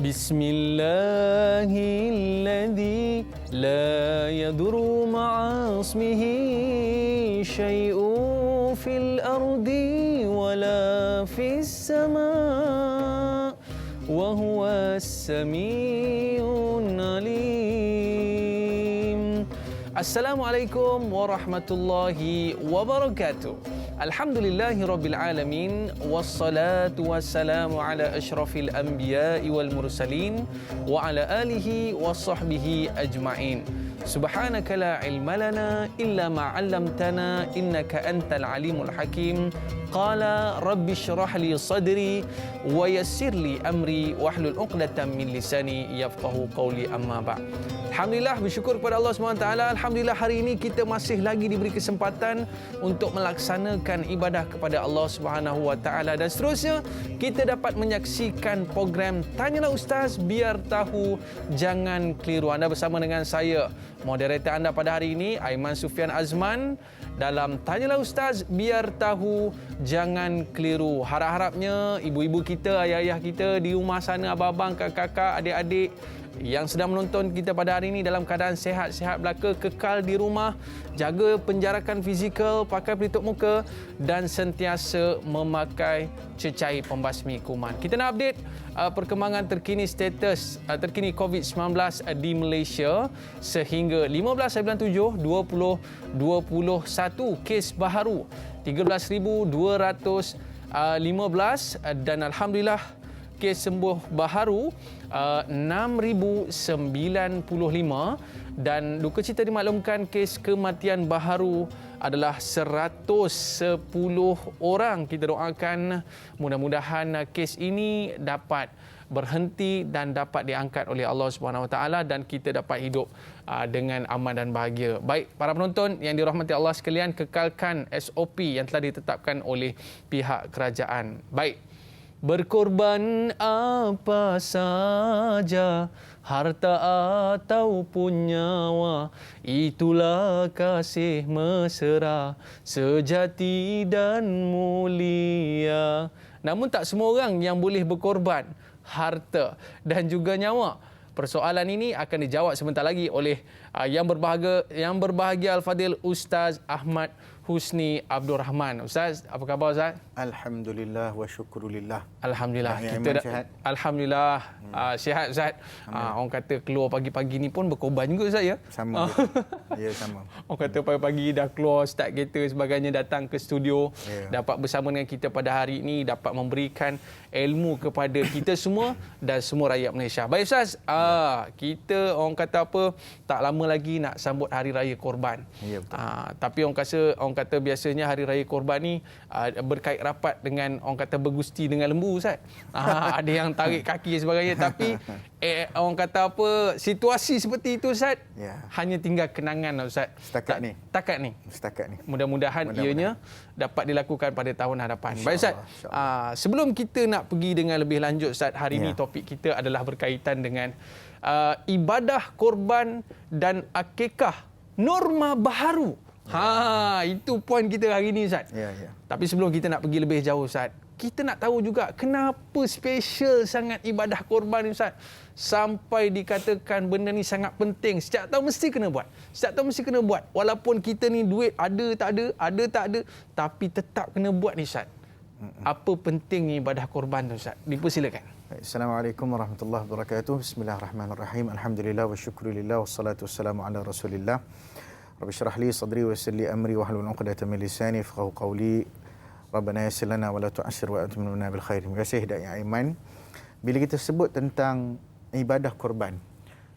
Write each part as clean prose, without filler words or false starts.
Bismillahilladzi la yadurru ma'a ismihi syai'un fil ardi wala fis sama' wa huwas sami'un alim. Assalamualaikum warahmatullahi wabarakatuh. Alhamdulillahirabbil alamin wassalatu wassalamu ala asyrafil anbiya'i wal mursalin wa ala alihi washabbihi ajma'in. Subhanaka la ilma lana illa ma 'allamtana innaka antal alimul hakim. Qala rabbi shrah li sadri wa yassir li amri wahlul 'uqdatam min lisani yafqahu qawli, amma ba'd. Alhamdulillah, bersyukur kepada Allah SWT. Alhamdulillah, hari ini kita masih lagi diberi kesempatan untuk melaksanakan ibadah kepada Allah SWT, dan seterusnya kita dapat menyaksikan program Tanyalah Ustaz, biar tahu jangan keliru. Anda bersama dengan saya, moderator anda pada hari ini, Aiman Sufian Azman, dalam Tanyalah Ustaz, biar tahu jangan keliru. Harap-harapnya ibu-ibu kita, ayah-ayah kita di rumah sana, abang-abang, kakak-kakak, adik-adik yang sedang menonton kita pada hari ini dalam keadaan sehat-sehat belaka, kekal di rumah, jaga penjarakan fizikal, pakai pelitup muka dan sentiasa memakai cecair pembasmi kuman. Kita nak update perkembangan terkini status terkini COVID-19 di Malaysia sehingga 15 bulan 7 2021, kes baharu 13,215 dan alhamdulillah kes sembuh baharu 6,095 dan duka cita dimaklumkan kes kematian baharu adalah 110 orang. Kita doakan mudah-mudahan kes ini dapat berhenti dan dapat diangkat oleh Allah SWT dan kita dapat hidup dengan aman dan bahagia. Baik, para penonton yang dirahmati Allah sekalian, kekalkan SOP yang telah ditetapkan oleh pihak kerajaan. Baik, berkorban apa saja, harta ataupun nyawa, itulah kasih mesra, sejati dan mulia. Namun tak semua orang yang boleh berkorban harta dan juga nyawa. Persoalan ini akan dijawab sebentar lagi oleh yang berbahagia Al-Fadil Ustaz Ahmad Husni Abdul Rahman. Ustaz, apa khabar Ustaz? Alhamdulillah wa syukurillah. Alhamdulillah. Kita sihat. Alhamdulillah sihat Ustaz. Orang kata keluar pagi-pagi ni pun berkorban juga Ustaz, ya? Sama. Ya, sama. Orang kata pagi-pagi dah keluar, start kereta sebagainya, datang ke studio, dapat bersama dengan kita pada hari ini, dapat memberikan ilmu kepada kita semua dan semua rakyat Malaysia. Baik Ustaz, kita orang kata apa, tak lama lagi nak sambut Hari Raya Korban. Ya, betul. Tapi orang kata biasanya Hari Raya Korban ni berkait rapat dengan orang kata bergusti dengan lembu Ustaz. Ada yang tarik kaki dan sebagainya, tapi orang kata apa, situasi seperti itu Ustaz, hanya tinggal kenangan Ustaz. Setakat ni. Mudah-mudahan ianya dapat dilakukan pada tahun hadapan. Baik Ustaz, sebelum kita nak pergi dengan lebih lanjut Ustaz, hari ini topik kita adalah berkaitan dengan ibadah korban dan akikah, norma baharu. Itu poin kita hari ini Ustaz. Tapi sebelum kita nak pergi lebih jauh Ustaz, kita nak tahu juga kenapa special sangat ibadah korban ni Ustaz, sampai dikatakan benda ni sangat penting. Setiap tahun mesti kena buat. Walaupun kita ni duit ada tak ada, tapi tetap kena buat ni Ustaz. Apa pentingnya ibadah korban tu Ustaz? Dipersilakan. Assalamualaikum warahmatullahi wabarakatuh. Bismillahirrahmanirrahim. Alhamdulillah wa syukurillah wassalatu wassalamu ala Rasulillah. Rabbi syrah li sadri wa yassir li amri wahlul 'uqdatam min lisani yafqahu qawli. Rabbana yassir lana wa la tu'assir wa atimna bil khair. Terima kasih Dai Aiman. Bila kita sebut tentang ibadah korban,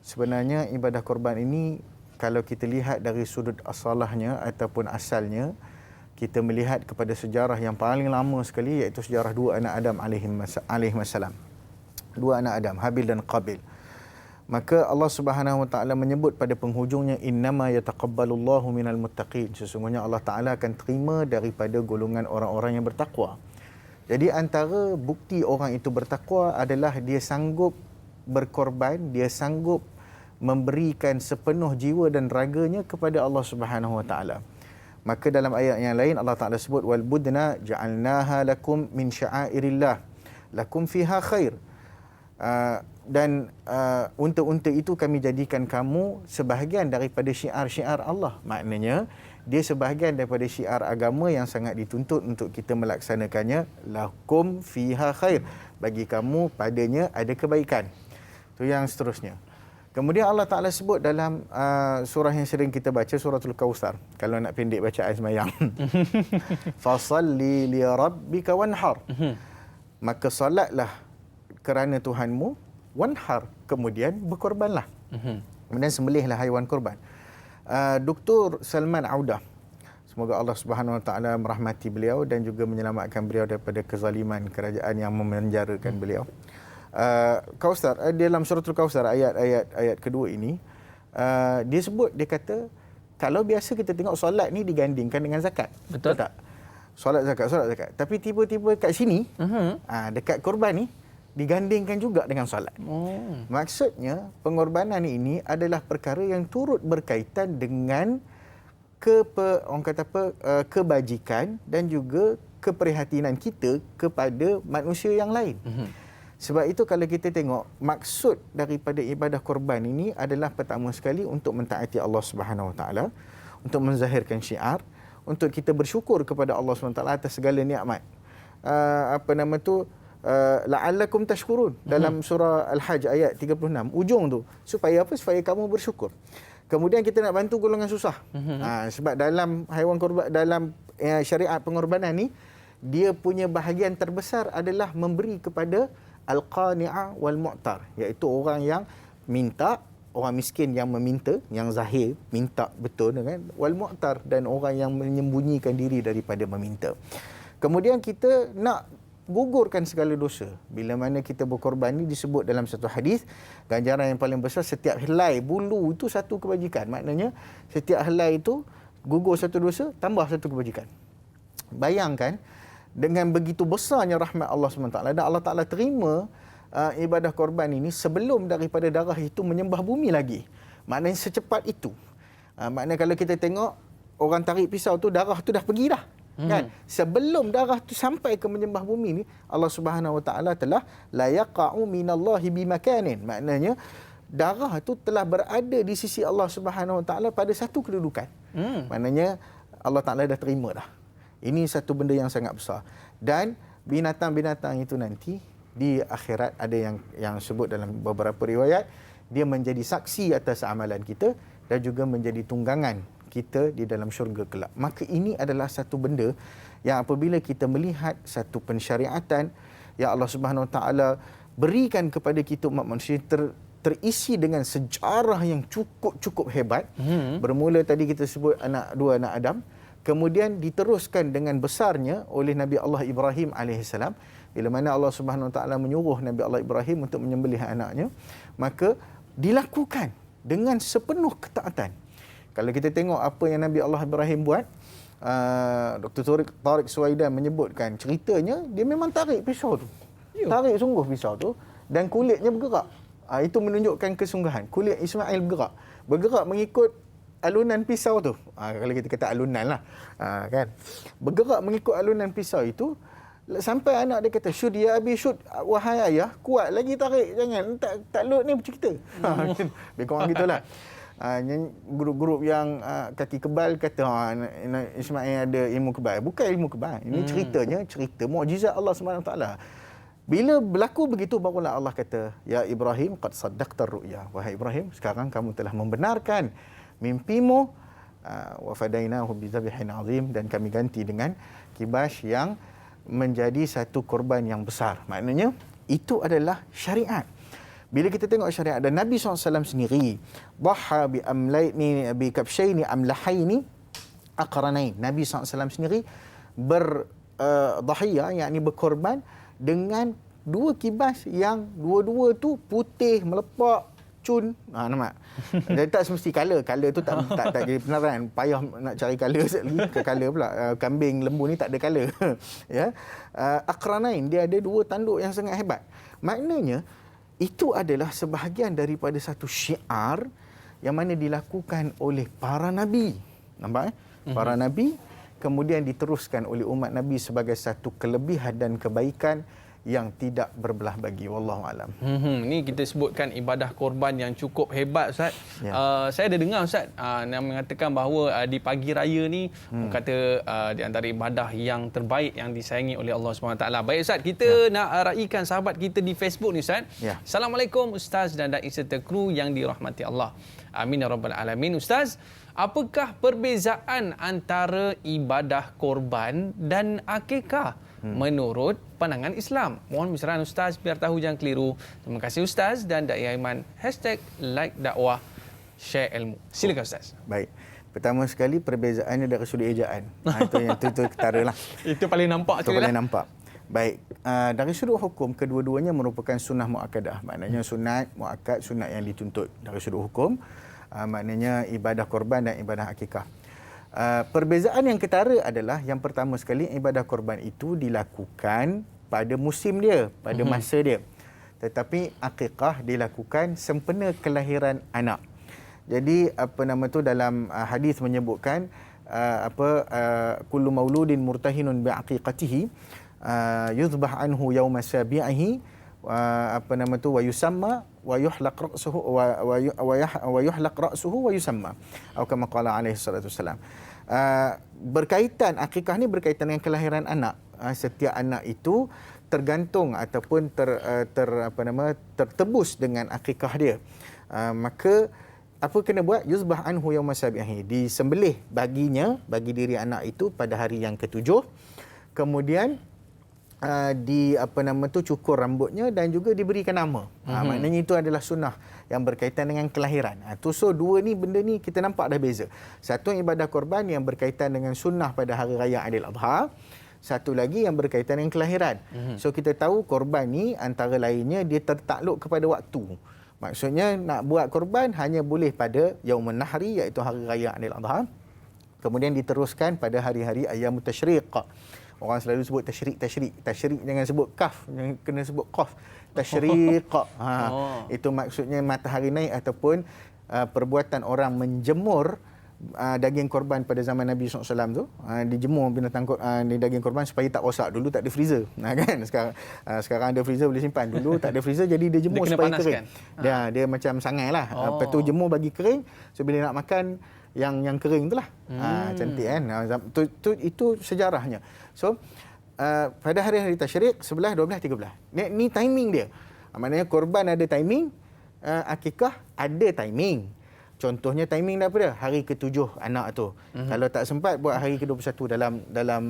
sebenarnya ibadah korban ini kalau kita lihat dari sudut asalahnya ataupun asalnya, kita melihat kepada sejarah yang paling lama sekali, iaitu sejarah dua anak Adam alaihi wassalam. Dua anak Adam, Habil dan Qabil. Maka Allah Subhanahu Wa Taala menyebut pada penghujungnya, innama yataqabbalullahu minal muttaqin. Sesungguhnya Allah Taala akan terima daripada golongan orang-orang yang bertakwa. Jadi antara bukti orang itu bertakwa adalah dia sanggup berkorban, dia sanggup memberikan sepenuh jiwa dan raganya kepada Allah Subhanahu Wa Taala. Maka dalam ayat yang lain Allah Taala sebut, wal budna ja'alnaha lakum min sya'airillah lakum fiha khair. unta-unta itu kami jadikan kamu sebahagian daripada syiar-syiar Allah. Maknanya dia sebahagian daripada syiar agama yang sangat dituntut untuk kita melaksanakannya. Lakum fiha khair, bagi kamu padanya ada kebaikan. Itu yang seterusnya. Kemudian Allah Ta'ala sebut dalam surah yang sering kita baca, suratul Kautsar. Kalau nak pendek bacaan semayang. Fasalli li rabbika wanhar. Maka salatlah kerana Tuhanmu, wanhar, kemudian berkorbanlah. Kemudian sembelihlah haiwan korban. Dr. Salman Audah, semoga Allah Subhanahu Wa Taala merahmati beliau dan juga menyelamatkan beliau daripada kezaliman kerajaan yang memenjarakan beliau. Kautsar, dalam suratul Kautsar ayat kedua ini, dia sebut, dia kata kalau biasa kita tengok solat ni digandingkan dengan zakat. Betul tak? Solat zakat. Tapi tiba-tiba kat sini, dekat korban ni digandingkan juga dengan solat. Maksudnya pengorbanan ini adalah perkara yang turut berkaitan dengan kebajikan dan juga keprihatinan kita kepada manusia yang lain. Sebab itu kalau kita tengok, maksud daripada ibadah korban ini adalah pertama sekali untuk mentaati Allah Subhanahu Wa Taala, untuk menzahirkan syiar, untuk kita bersyukur kepada Allah Subhanahu Wa Taala atas segala nikmat. La'allakum tashkurun dalam surah Al-Hajj ayat 36, ujung tu, supaya apa? Supaya kamu bersyukur. Kemudian kita nak bantu golongan susah. Sebab dalam haiwan korban, dalam syariat pengorbanan ni, dia punya bahagian terbesar adalah memberi kepada al-qani'ah wal mu'tar, iaitu orang yang minta, orang miskin yang meminta, yang zahir minta betul, kan, wal mu'tar, dan orang yang menyembunyikan diri daripada meminta. Kemudian kita nak gugurkan segala dosa. Bila mana kita berkorban ni disebut dalam satu hadis, ganjaran yang paling besar setiap helai bulu itu satu kebajikan. Maknanya setiap helai itu gugur satu dosa, tambah satu kebajikan. Bayangkan dengan begitu besarnya rahmat Allah SWT, dan Allah Ta'ala terima ibadah korban ini sebelum daripada darah itu menyembah bumi lagi. Maknanya secepat itu. Maknanya kalau kita tengok orang tarik pisau tu, darah tu dah pergi dah. Kan? Sebelum darah tu sampai ke menyembah bumi ni, Allah Subhanahu Wa Taala telah la yaqa'u minallahi bimakanin. Maknanya darah tu telah berada di sisi Allah Subhanahu Wa Taala pada satu kedudukan. Maknanya Allah Taala dah terima dah. Ini satu benda yang sangat besar. Dan binatang-binatang itu nanti di akhirat ada yang sebut dalam beberapa riwayat, dia menjadi saksi atas amalan kita dan juga menjadi tunggangan kita di dalam syurga kelak. Maka ini adalah satu benda yang apabila kita melihat satu pensyariatan yang Allah Subhanahu Wa Taala berikan kepada kita umat manusia, terisi dengan sejarah yang cukup hebat. Bermula tadi kita sebut dua anak Adam, kemudian diteruskan dengan besarnya oleh Nabi Allah Ibrahim alaihissalam. Bila mana Allah Subhanahu Wa Taala menyuruh Nabi Allah Ibrahim untuk menyembelih anaknya, maka dilakukan dengan sepenuh ketaatan. Kalau kita tengok apa yang Nabi Allah Ibrahim buat, Dr. Tariq Suwaidan menyebutkan, ceritanya dia memang tarik pisau tu. Tarik sungguh pisau tu dan kulitnya bergerak. Itu menunjukkan kesungguhan. Kulit Ismail bergerak mengikut alunan pisau tu. Kalau kita kata alunan lah. Kan? Bergerak mengikut alunan pisau itu, sampai anak dia kata, "Syud ya abi syud, wahai ayah, kuat lagi tarik, jangan tak lut ni bercerita." Lebih kurang gitulah. Grup-grup yang kaki kebal kata Ismail ada ilmu kebal. Bukan ilmu kebal. Ini cerita mukjizat Allah SWT. Bila berlaku begitu, barulah Allah kata, "Ya Ibrahim, qad saddaqta ar-ru'ya." Wahai Ibrahim, sekarang kamu telah membenarkan mimpimu. Wa fadainahu bi dhabhin 'azim, dan kami ganti dengan kibas yang menjadi satu korban yang besar. Maknanya itu adalah syariat. Bila kita tengok syariat, dan Nabi SAW sendiri, dhaha bi amlaini bi kabshaini amlahaini aqranain. Nabi SAW sendiri berdahiyah, yakni berkorban dengan dua kibas yang dua-dua tu putih, melepak, cun. Nampak? Dan tak semesti color tu tak jadi benaran. Payah nak cari color lagi ke color pula. Kambing lembu ni tak ada color. Ya. Aqranain, dia ada dua tanduk yang sangat hebat. Maknanya itu adalah sebahagian daripada satu syiar yang mana dilakukan oleh para nabi. Nampak? Para nabi, kemudian diteruskan oleh umat Nabi sebagai satu kelebihan dan kebaikan yang tidak berbelah bagi. Wallahu alam. Ni kita sebutkan ibadah korban yang cukup hebat, Ustaz. Ya. Saya ada dengar, Ustaz, yang mengatakan bahawa di pagi raya ni kata di antara ibadah yang terbaik yang disayangi oleh Allah SWT. Baik, Ustaz, kita nak raikan sahabat kita di Facebook ni, Ustaz. Ya. Assalamualaikum Ustaz dan dai serta kru yang dirahmati Allah. Amin ya rabbal alamin. Ustaz, apakah perbezaan antara ibadah korban dan akikah menurut pandangan Islam? Mohon pencerahan Ustaz biar tahu jangan keliru. Terima kasih Ustaz dan Dai Aiman. #LikeDakwah share ilmu. Silakan Ustaz. Baik. Pertama sekali perbezaannya dari sudut ejaan. Itu ketara lah. Itu paling nampak Itu tu paling lah. nampak. Baik, dari sudut hukum kedua-duanya merupakan sunnah muakkadah. Maknanya sunat muakkad, sunat yang dituntut. Dari sudut hukum maknanya ibadah korban dan ibadah akikah. Perbezaan yang ketara adalah yang pertama sekali ibadah korban itu dilakukan pada musim dia, pada masa dia. Tetapi akikah dilakukan sempena kelahiran anak. Jadi dalam hadis menyebutkan kullu mauludin murtahinun bi aqiqatihi yuzbah anhu yawma sabi'ihi wa yusamma wa yuhlaq ra'suhu wa yuhlaq ra'suhu wa yusamma atau kama qala alaihi salatu wasalam. Berkaitan akikah ni berkaitan dengan kelahiran anak. Setiap anak itu tergantung ataupun tertebus dengan akikah dia. Maka apa kena buat? Yuzbah anhu yauma sabihi, disembelih bagi diri anak itu pada hari yang ketujuh. Kemudian cukur rambutnya dan juga diberikan nama. Maknanya itu adalah sunnah yang berkaitan dengan kelahiran. So dua ni benda ni kita nampak dah beza. Satu ibadah korban yang berkaitan dengan sunnah pada hari raya Aidil Adha. Satu lagi yang berkaitan dengan kelahiran. So kita tahu korban ni antara lainnya dia tertakluk kepada waktu. Maksudnya nak buat korban hanya boleh pada Yaumun Nahri, iaitu hari raya Aidil Adha. Kemudian diteruskan pada hari-hari Ayyamut Tasyriq. Orang selalu sebut tasyrik. Tasyrik jangan sebut kaf, jangan kena sebut qaf. Tasyriq. Itu maksudnya matahari naik ataupun perbuatan orang menjemur daging korban pada zaman Nabi SAW tu. Dijemur binatang daging korban supaya tak rosak. Dulu tak ada freezer. Kan? Sekarang ada freezer boleh simpan. Dulu tak ada freezer jadi dia jemur supaya kering. Dia macam sangai lah. Lepas tu jemur bagi kering. So bila nak makan yang kering tu lah. Cantik kan. Itu sejarahnya. So pada hari-hari tasyrik 11, 12, 13. Ni timing dia. Maknanya korban ada timing, akikah ada timing. Contohnya timing daripada hari ke-7 anak tu. Kalau tak sempat buat hari ke-21 dalam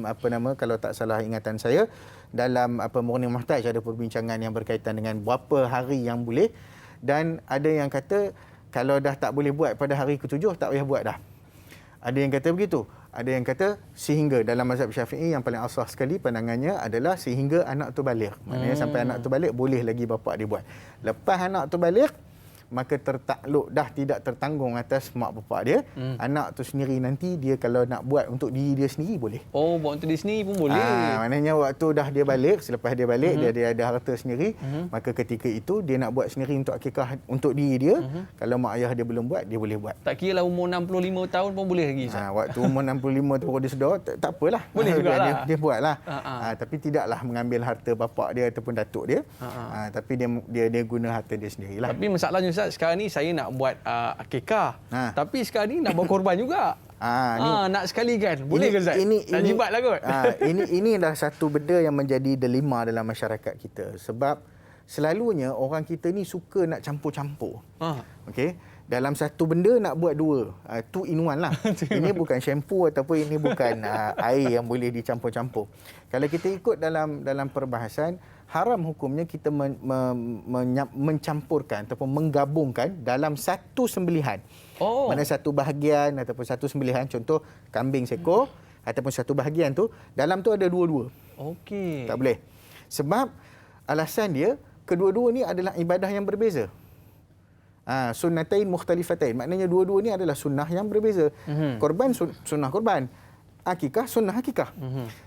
kalau tak salah ingatan saya, dalam Morning Muhtaj ada perbincangan yang berkaitan dengan berapa hari yang boleh, dan ada yang kata kalau dah tak boleh buat pada hari ke-7 tak payah buat dah. Ada yang kata begitu. Ada yang kata sehingga, dalam mazhab Syafi'i yang paling asah sekali pandangannya adalah sehingga anak tu balik. Maknanya sampai anak tu balik boleh lagi bapa dia buat. Lepas anak tu balik, maka tertakluk dah tidak tertanggung atas mak bapak dia. Anak tu sendiri nanti dia kalau nak buat untuk diri dia sendiri boleh. Oh, buat untuk diri sendiri pun boleh. Maknanya waktu dah dia balik, selepas dia balik dia ada harta sendiri, maka ketika itu dia nak buat sendiri untuk akikah untuk diri dia. Kalau mak ayah dia belum buat, dia boleh buat. Tak kira lah umur 65 tahun pun boleh lagi. Waktu umur 65 tu baru dia sedar, tak apalah. Boleh jugalah. Dia buatlah. Tapi tidaklah mengambil harta bapak dia ataupun datuk dia. Tapi dia guna harta dia sendirilah. Tapi masalahnya Ustaz, sekarang ni saya nak buat akikah. Tapi sekarang ni nak buat korban juga. Nak sekali kan? Boleh ke Ustaz? Nak jibat lah kot. Ini adalah satu benda yang menjadi dilema dalam masyarakat kita. Sebab selalunya orang kita ni suka nak campur-campur. Okey. Dalam satu benda nak buat dua. Two in one lah. Ini bukan shampoo ataupun ini bukan air yang boleh dicampur-campur. Kalau kita ikut dalam perbahasan, haram hukumnya kita mencampurkan ataupun menggabungkan dalam satu sembelihan. Mana satu bahagian ataupun satu sembelihan, contoh kambing seekor ataupun satu bahagian tu, dalam tu ada dua-dua. Okey. Tak boleh. Sebab alasan dia, kedua-dua ni adalah ibadah yang berbeza. Sunnatain mukhtalifatain. Maknanya dua-dua ni adalah sunnah yang berbeza. Korban sunnah korban. Akikah sunnah akikah.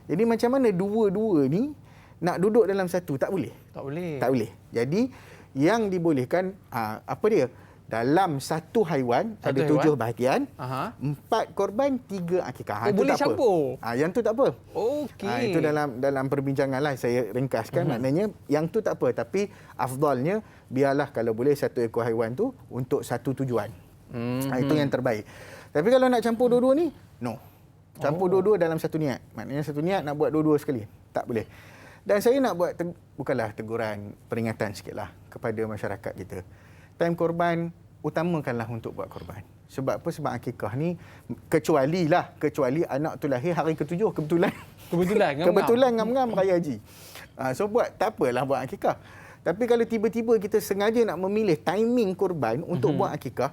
Jadi macam mana dua-dua ni nak duduk dalam satu? Tak boleh. Tak boleh. Tak boleh. Jadi yang dibolehkan apa dia? dalam satu haiwan Satu ada haiwan? 7 bahagian, Aha. 4 korban, 3 akikah. Oh, boleh tak apa. campur? Yang tu tak apa. Okey. Itu dalam perbincangan lah saya ringkaskan. Maknanya yang tu tak apa, tapi afdalnya biarlah kalau boleh satu ekor haiwan tu untuk satu tujuan. Itu yang terbaik. Tapi kalau nak campur dua-dua ni, no. Campur dua-dua dalam satu niat. Maknanya satu niat nak buat dua-dua sekali. Tak boleh. Dan saya nak buat bukanlah teguran, peringatan sikitlah kepada masyarakat kita. Time korban, utamakanlah untuk buat korban. Sebab apa? Sebab akikah ni, kecuali anak tu lahir hari ke-7, kebetulan ngam-ngam raya haji. So tak apalah buat akikah. Tapi kalau tiba-tiba kita sengaja nak memilih timing korban untuk buat akikah,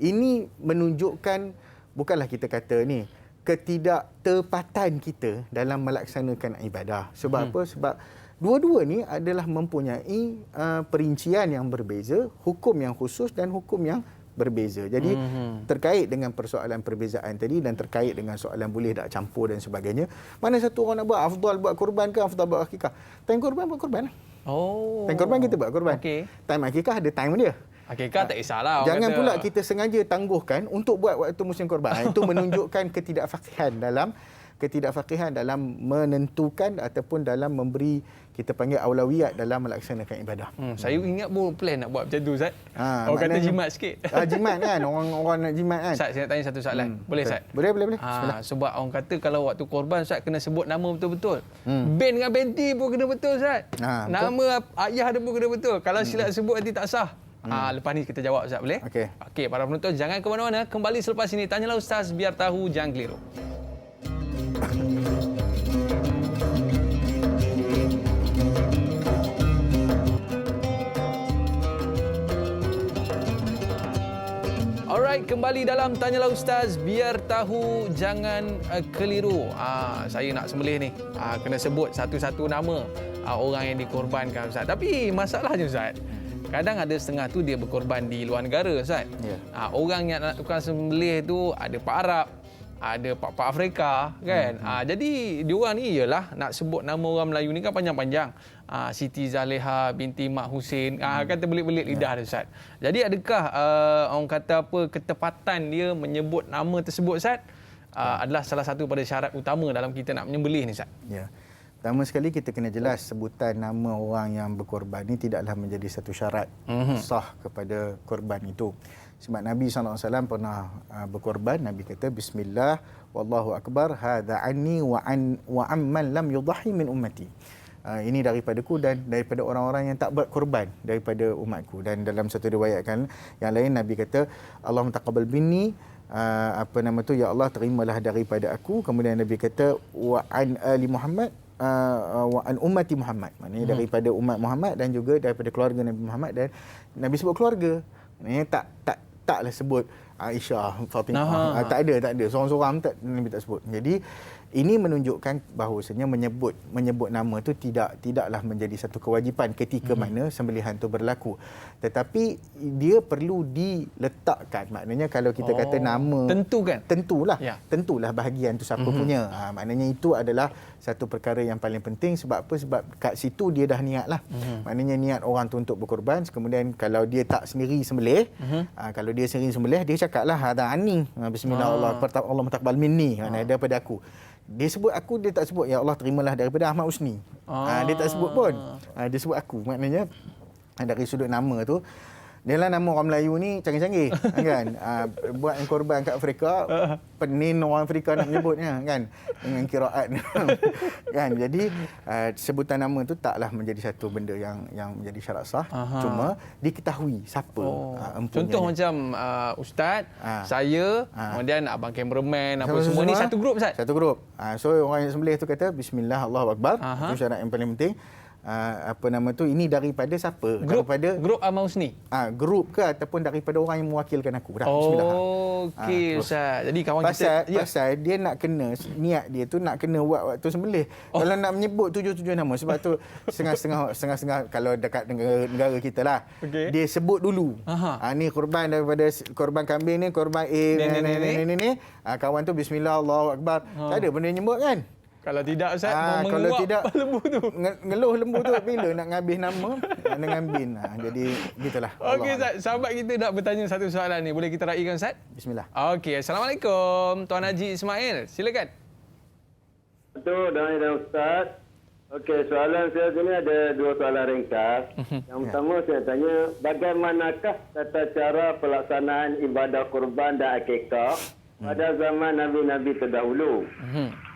ini menunjukkan, bukanlah kita kata ni, ketidaktepatan kita dalam melaksanakan ibadah. Sebab apa? Sebab dua-dua ni adalah mempunyai perincian yang berbeza, hukum yang khusus dan hukum yang berbeza. Jadi terkait dengan persoalan perbezaan tadi dan terkait dengan soalan boleh tak campur dan sebagainya, mana satu orang nak buat, afdal buat korban ke afdal buat akikah? Time korban buat korban lah. Time korban kita buat korban. Time akikah ada time dia. Akikah tak kisahlah. Jangan pula kita sengaja tangguhkan untuk buat waktu musim korban. Itu menunjukkan ketidakfaqihan dalam menentukan ataupun dalam memberi, kita panggil aulawiyat dalam melaksanakan ibadah. Saya ingat pun plan nak buat macam tu, Ustaz. Orang kata jimat sikit. Jimat kan, orang nak jimat kan. Ustaz, saya nak tanya satu soalan. Boleh, Ustaz? Boleh. Sebab orang kata kalau waktu korban, Ustaz kena sebut nama betul-betul. Ben dengan benti pun kena betul, Ustaz. Nama ayah dia pun kena betul. Kalau silap sebut nanti tak sah. Lepas ni kita jawab, Ustaz, boleh? Okey, para penonton jangan ke mana-mana. Kembali selepas ini. Tanyalah Ustaz, biar tahu, jangan keliru. Alright, kembali dalam Tanyalah Ustaz, biar tahu, jangan keliru. Saya nak sembelih ni. Kena sebut satu-satu nama orang yang dikorbankan, Ustaz. Tapi masalahnya, Ustaz, kadang ada setengah tu dia berkorban di luar negara, Ustaz. Orang yang nak tukang sembelih tu ada Pak Arab, ada Pak Afrika, kan. Jadi diorang ni ialah nak sebut nama orang Melayu ni kan panjang-panjang. Siti Zaleha binti Mak Husin, kata belit-belit lidah dia, Ustaz. Jadi adakah orang kata apa, ketepatan dia menyebut nama tersebut, Ustaz, adalah salah satu pada syarat utama dalam kita nak menyembelih ni, Ustaz? Ya. Pertama sekali kita kena jelas sebutan nama orang yang berkorban ini tidaklah menjadi satu syarat sah kepada korban itu. Sebab Nabi SAW pernah berkorban, Nabi kata bismillah wallahu akbar hadza anni wa amman lam yudhi min ummati. Ini daripadaku dan daripada orang-orang yang tak berkorban daripada umatku. Dan dalam satu riwayat kan yang lain Nabi kata Allahumma taqabbal minni, ya Allah terimalah daripada aku. Kemudian Nabi kata wa an ali Muhammad wa an ummati Muhammad, maknanya daripada umat Muhammad dan juga daripada keluarga Nabi Muhammad. Dan Nabi sebut keluarga, maknanya taklah sebut Aisyah, Fatimah, tak ada seorang-seorang Nabi tak sebut. Jadi ini menunjukkan bahawasanya menyebut nama tu tidaklah menjadi satu kewajipan ketika mana sembelihan tu berlaku, tetapi dia perlu diletakkan. Maknanya kalau kita kata nama tentulah bahagian tu siapa punya. Maknanya itu adalah satu perkara yang paling penting. Sebab apa? Sebab kat situ dia dah niat lah. Maknanya niat orang tu untuk berkorban. Kemudian kalau dia tak sendiri sembelih, kalau dia sendiri sembelih, dia cakaplah hadza anni, bismillah Allah taqabbal minni, daripada aku. Dia sebut aku, dia tak sebut ya Allah terimalah daripada Ahmad Husni. Dia tak sebut pun. Dia sebut aku. Maknanya dari sudut nama tu, dia lah nama orang Melayu ni canggih-canggih kan. Buat yang korban kat Afrika, penin orang Afrika nak menyebutnya kan, dengan kiraat kan. Jadi sebutan nama tu taklah menjadi satu benda yang menjadi syarat sah. Cuma diketahui siapa empunya. Contoh macam Ustaz, saya, kemudian abang cameraman, apa semua ni satu grup, Ustaz. Satu grup. So orang yang sembelih tu kata bismillah Allahu akbar. Itu syarat yang paling penting. Ini daripada siapa? Grup Ahmad Husni. Grup ke ataupun daripada orang yang mewakilkan aku. Bismillah. Okey, Ustaz. Jadi kawan pasal dia nak kena, niat dia tu nak kena buat waktu sembelih. Kalau nak menyebut tujuh-tujuh nama, sebab tu setengah-setengah kalau dekat negara kita lah, dia sebut dulu. Ni korban daripada korban kambing ni, korban A ni. Kawan tu bismillah Allahu akbar. Tak ada benda nyebut kan? Kalau tidak Ustaz, kalau tidak lembu tu. ngeluh lembu tu bila nak ngabih nama dengan bin. Jadi gitulah. Okey Ustaz, sahabat kita nak bertanya satu soalan ni. Boleh kita raikan Ustaz? Bismillah. Okey, Assalamualaikum Tuan Haji Ismail. Silakan. Betul, dan Ustaz. Okey, soalan saya sini ada dua soalan ringkas. Yang pertama saya tanya, bagaimanakah tata cara pelaksanaan ibadah kurban dan akikah pada zaman Nabi-Nabi terdahulu?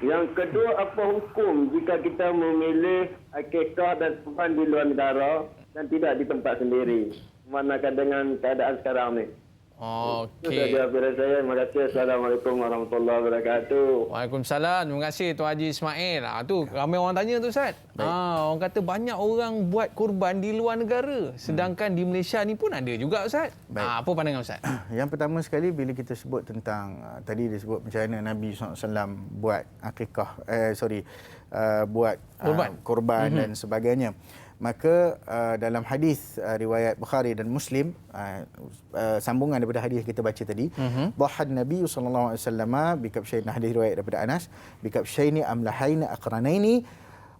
Yang kedua, apa hukum jika kita memilih akikah dan kurban di luar negara dan tidak di tempat sendiri? Manakah dengan keadaan sekarang ni? Itu Okey. saja dari saya. Terima kasih. Assalamualaikum warahmatullahi wabarakatuh. Waalaikumsalam. Terima kasih Tuan Haji Ismail. Tu ramai orang tanya tu Ustaz. Orang kata banyak orang buat kurban di luar negara. Sedangkan di Malaysia ni pun ada juga Ustaz. Apa pandangan Ustaz? Yang pertama sekali bila kita sebut tentang tadi disebut macam mana Nabi SAW buat akikah buat kurban dan sebagainya. Maka dalam hadis riwayat Bukhari dan Muslim, sambungan daripada hadis kita baca tadi, dhahan Nabi sallallahu alaihi wasallam bi kabshayn, hadis riwayat daripada Anas, bi kabshayn amlahain aqranaini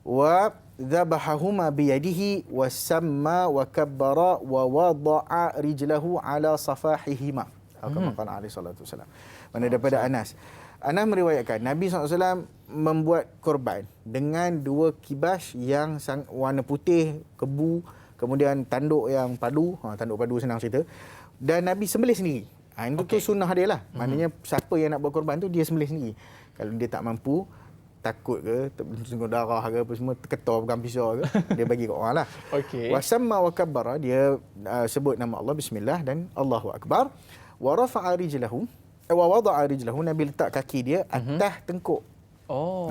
wa dhabahahuma bi yadihi wa samma wa kabbara wa wada'a rijlahu ala safahihima. Kama qala alaihi salatu wasallam. Mana daripada Anas meriwayatkan Nabi SAW membuat korban dengan dua kibas yang warna putih, kebu, kemudian tanduk yang padu, tanduk padu senang cerita, dan Nabi sembelih sendiri. Itu tu sunnah dia lah. Maknanya siapa yang nak buat korban tu dia sembelih sendiri. Kalau dia tak mampu, takut ke, tersenggut darah ke apa semua, terketar pegang pisau ke, dia bagi kat orang lah. Wasamma wa kabbara, dia sebut nama Allah, bismillah, dan Allahu Akbar. Wa rafa'a rijlahu, wa wada'a rijlahu, Nabi letak kaki dia atas tengkuk.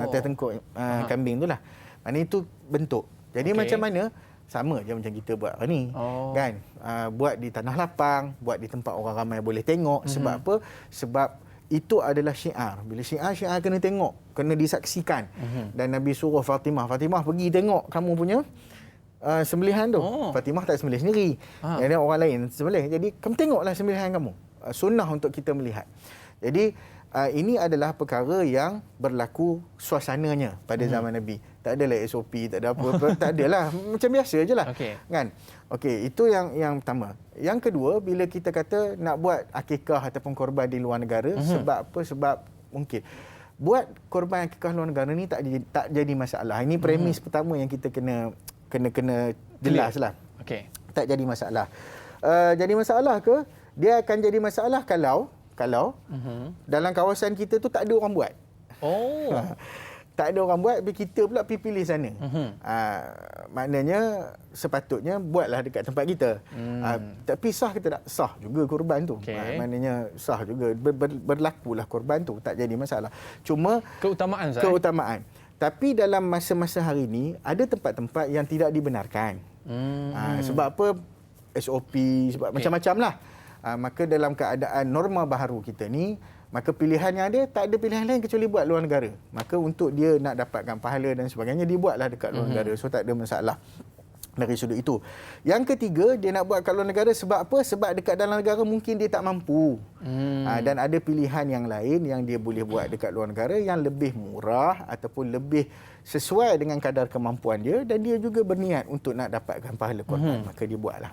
Atas tengkuk kambing tu lah. Maknanya itu bentuk. Jadi macam mana? Sama je macam kita buat ni. Kan? Buat di tanah lapang, buat di tempat orang ramai boleh tengok. Sebab apa? Sebab itu adalah syiar. Bila syiar kena tengok, kena disaksikan. Dan Nabi suruh Fatimah pergi tengok kamu punya sembelihan tu. Fatimah tak sembelih sendiri. Jadi orang lain sembelih. Jadi kamu tengoklah sembelihan kamu. Sunnah untuk kita melihat. Jadi ini adalah perkara yang berlaku suasananya pada zaman Nabi. Tak adalah SOP, tak ada apa-apa, tak adalah. Macam biasa je lah. Kan? Okey, itu yang pertama. Yang kedua, bila kita kata nak buat akikah ataupun korban di luar negara, sebab apa? Sebab mungkin buat korban akikah luar negara ni tak jadi masalah. Ini premis pertama yang kita kena jelaslah. Tak jadi masalah. Jadi masalah ke? Dia akan jadi masalah kalau dalam kawasan kita tu tak ada orang buat. Tak ada orang buat, kita pula pergi pilih sana. Maknanya sepatutnya buatlah dekat tempat kita. Tapi sah ke tak? Sah juga korban tu. Maknanya sah juga. Berlakulah korban tu. Tak jadi masalah. Cuma keutamaan. Tapi dalam masa-masa hari ini, ada tempat-tempat yang tidak dibenarkan. Sebab apa? SOP, sebab macam-macam lah. Maka dalam keadaan norma baharu kita ni, maka pilihan yang ada, tak ada pilihan lain kecuali buat luar negara. Maka untuk dia nak dapatkan pahala dan sebagainya, dia buatlah dekat luar negara. So tak ada masalah dari sudut itu. Yang ketiga, dia nak buat kat luar negara sebab apa? Sebab dekat dalam negara mungkin dia tak mampu. Dan ada pilihan yang lain yang dia boleh buat dekat luar negara yang lebih murah ataupun lebih sesuai dengan kadar kemampuan dia, dan dia juga berniat untuk nak dapatkan pahala korban. Maka dia buatlah.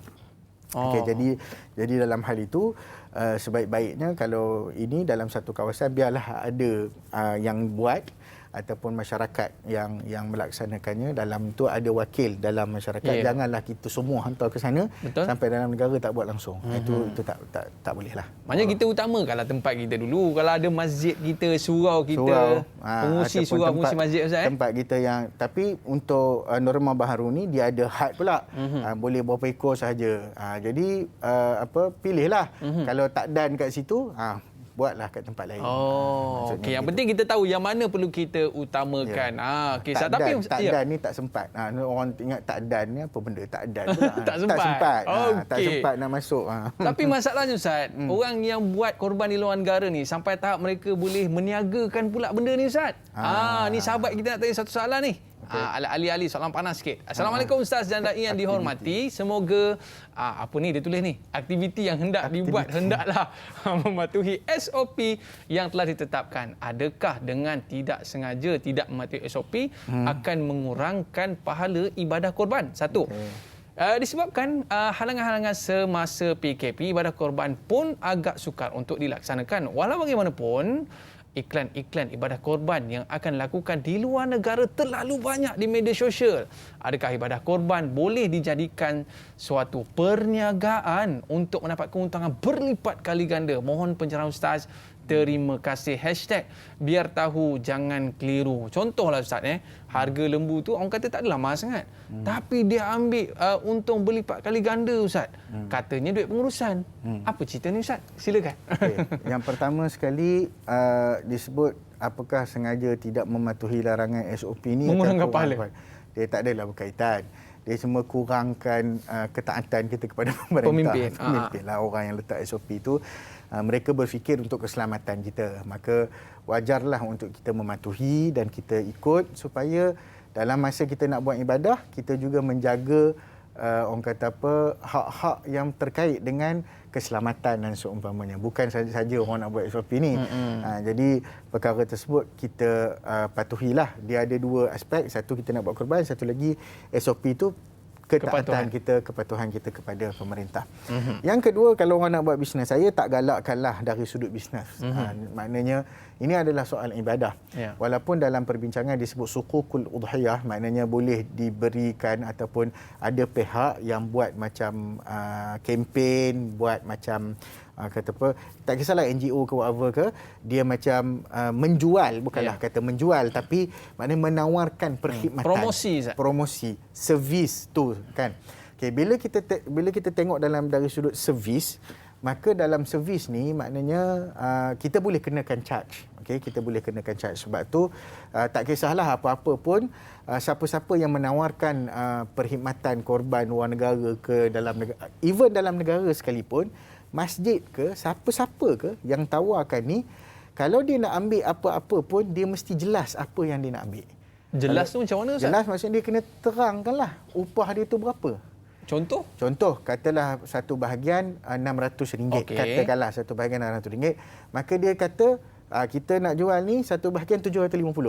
Jadi dalam hal itu sebaik-baiknya kalau ini dalam satu kawasan, biarlah ada yang buat ataupun masyarakat yang melaksanakannya. Dalam tu ada wakil dalam masyarakat. Janganlah kita semua hantar ke sana. Sampai dalam negara tak buat langsung. Itu tak boleh lah. Maknanya kita utamakanlah tempat kita dulu. Kalau ada masjid kita, surau kita, pengusi surau, pengusi masjid Ustaz. Tempat kita yang, tapi untuk norma baharu ni dia ada had pula. Boleh berapa ekor sahaja. Jadi pilihlah. Kalau tak dan kat situ, buatlah kat tempat lain. Okey. Yang penting kita tahu yang mana perlu kita utamakan. Dan ni tak sempat. Orang ingat tak dan ni apa benda? Tak dan pula. Tak sempat. Tak sempat nak masuk. Tapi masalahnya Ustaz, orang yang buat korban di luar negara ni sampai tahap mereka boleh meniagakan pula benda ni Ustaz. Ni sahabat kita nak tanya satu soalan ni. Ali-ali soalan panas sikit. Assalamualaikum Ustaz dan dai yang dihormati. Semoga apa ni dia tulis ni? Aktiviti yang hendak dibuat hendaklah mematuhi SOP yang telah ditetapkan. Adakah dengan tidak sengaja tidak mematuhi SOP akan mengurangkan pahala ibadah korban? Satu. Disebabkan halangan-halangan semasa PKP, ibadah korban pun agak sukar untuk dilaksanakan. Walau bagaimanapun, iklan-iklan ibadah korban yang akan dilakukan di luar negara terlalu banyak di media sosial. Adakah ibadah korban boleh dijadikan suatu perniagaan untuk mendapat keuntungan berlipat kali ganda? Mohon pencerahan Ustaz. Terima kasih. #biar tahu jangan keliru. Contohlah Ustaz, harga lembu tu orang kata tak adalah mahal sangat. Tapi dia ambil untung berlipat kali ganda Ustaz. Katanya duit pengurusan. Apa cerita ni Ustaz? Silakan. Okay. Yang pertama sekali disebut apakah sengaja tidak mematuhi larangan SOP ni mengurangkan pahala. Dia tak adalah berkaitan. Dia cuma kurangkan ketaatan kita kepada pemerintah. Pemimpin lah orang yang letak SOP itu. Mereka berfikir untuk keselamatan kita. Maka wajarlah untuk kita mematuhi dan kita ikut supaya dalam masa kita nak buat ibadah, kita juga menjaga orang kata apa, hak-hak yang terkait dengan keselamatan dan seumpamanya. Bukan saja orang nak buat SOP ni. Jadi perkara tersebut kita patuhilah. Dia ada dua aspek. Satu kita nak buat korban, satu lagi SOP itu ketaatan kita, kepatuhan kita kepada pemerintah. Yang kedua, kalau orang nak buat bisnes, saya tak galakkanlah dari sudut bisnes. Maknanya ini adalah soal ibadah. Walaupun dalam perbincangan disebut sukukul udhiyah, maknanya boleh diberikan ataupun ada pihak yang buat macam kempen, buat macam kata apa, tak kisahlah NGO ke whatever ke, dia macam menjual, bukanlah kata menjual, tapi maknanya menawarkan perkhidmatan, promosi servis tu kan. Okay, bila kita tengok dari sudut servis, maka dalam servis ni maknanya kita boleh kenakan charge. Okay, kita boleh kenakan charge. Sebab tu tak kisahlah apa-apa pun, siapa-siapa yang menawarkan perkhidmatan korban luar negara ke dalam negara, even dalam negara sekalipun, masjid ke, siapa-siapa ke yang tawarkan ni, kalau dia nak ambil apa-apa pun, dia mesti jelas apa yang dia nak ambil. Jelas tu macam mana Ustaz? Jelas maksudnya dia kena terangkanlah upah dia tu berapa. Contoh, katalah satu bahagian RM600. Katakanlah satu bahagian RM600. Maka dia kata, kita nak jual ni satu bahagian RM750.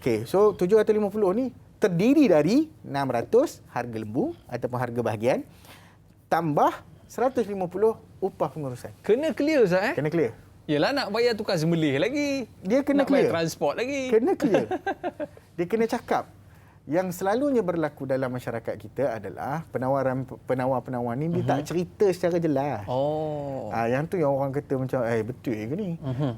Okey, so RM750 ni terdiri dari RM600 harga lembu ataupun harga bahagian, tambah RM150 upah pengurusan. Kena clear Ustaz Kena clear. Yelah, nak bayar tukar sembelih lagi. Dia kena nak clear. Bayar transport lagi. Kena clear. Dia kena cakap. Yang selalunya berlaku dalam masyarakat kita adalah penawar-penawar ni dia tak cerita secara jelas. Yang tu yang orang kata macam betul ke ni?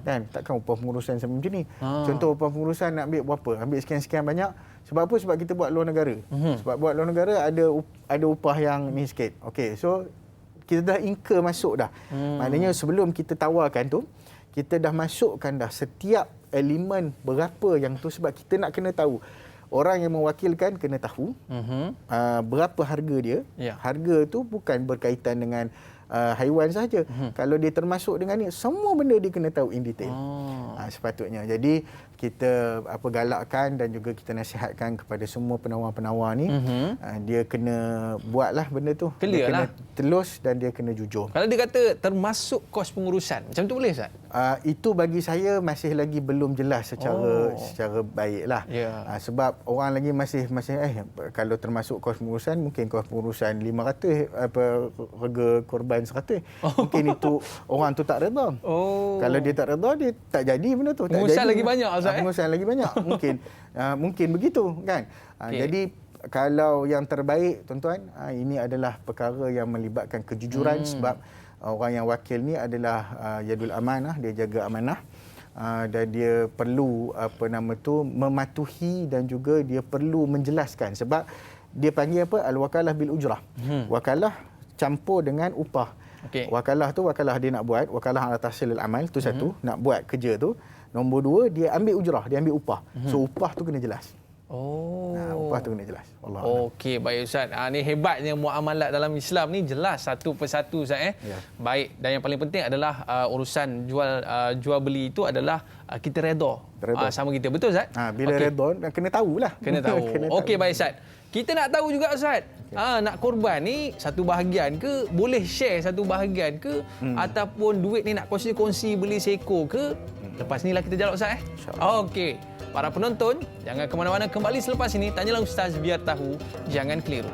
Kan takkan upah pengurusan macam ni. Contoh upah pengurusan nak ambil berapa? Ambil sekian-sekian banyak. Sebab apa? Sebab kita buat luar negara. Sebab buat luar negara ada upah yang ni sikit. Okey, so kita dah incur masuk dah. Maknanya sebelum kita tawarkan tu, kita dah masukkan dah setiap elemen berapa yang tu, sebab kita nak kena tahu. Orang yang mewakilkan kena tahu berapa harga dia. Harga tu bukan berkaitan dengan haiwan sahaja. Kalau dia termasuk dengan ni, semua benda dia kena tahu in detail. Sepatutnya. Jadi kita galakkan dan juga kita nasihatkan kepada semua penawar-penawar ni, dia kena buatlah benda tu. Dia kena telus dan dia kena jujur. Kalau dia kata termasuk kos pengurusan, macam tu boleh Ustaz? Itu bagi saya masih lagi belum jelas secara baiklah. Sebab orang lagi masih kalau termasuk kos pengurusan, mungkin kos pengurusan 500, harga korban 100. Mungkin itu orang tu tak redha. Kalau dia tak redha, dia tak jadi benda tu. Pengurusan lagi banyak Ustaz. Pengurusan lagi banyak. Mungkin begitu kan. Jadi kalau yang terbaik tuan-tuan, ini adalah perkara yang melibatkan kejujuran, sebab orang yang wakil ni adalah yadul amanah, dia jaga amanah. Dan dia perlu mematuhi dan juga dia perlu menjelaskan, sebab dia panggil al-wakalah bil ujrah. Wakalah campur dengan upah. Wakalah tu wakalah dia nak buat, wakalah ala tahsilil amal tu satu, nak buat kerja tu. Nombor dua, dia ambil ujrah, dia ambil upah. So upah tu kena jelas. Oh. Upah tu kena jelas. Wallahu Okey, baik Ustaz. Ni hebatnya muamalat dalam Islam ni jelas satu persatu Ustaz Ya. Baik, dan yang paling penting adalah urusan jual beli itu adalah kita redha sama kita. Betul Ustaz? Bila redha kena tahulah. Kena tahu. Okey, baik Ustaz. Kita nak tahu juga Ustaz. Nak korban ni satu bahagian ke, boleh share satu bahagian ke, ataupun duit ni nak kongsi-kongsi beli seekor ke? Lepas ni lah kita jawab Ustaz Okey. Para penonton, jangan ke mana-mana, kembali selepas ini. Tanyalah Ustaz biar tahu, jangan keliru.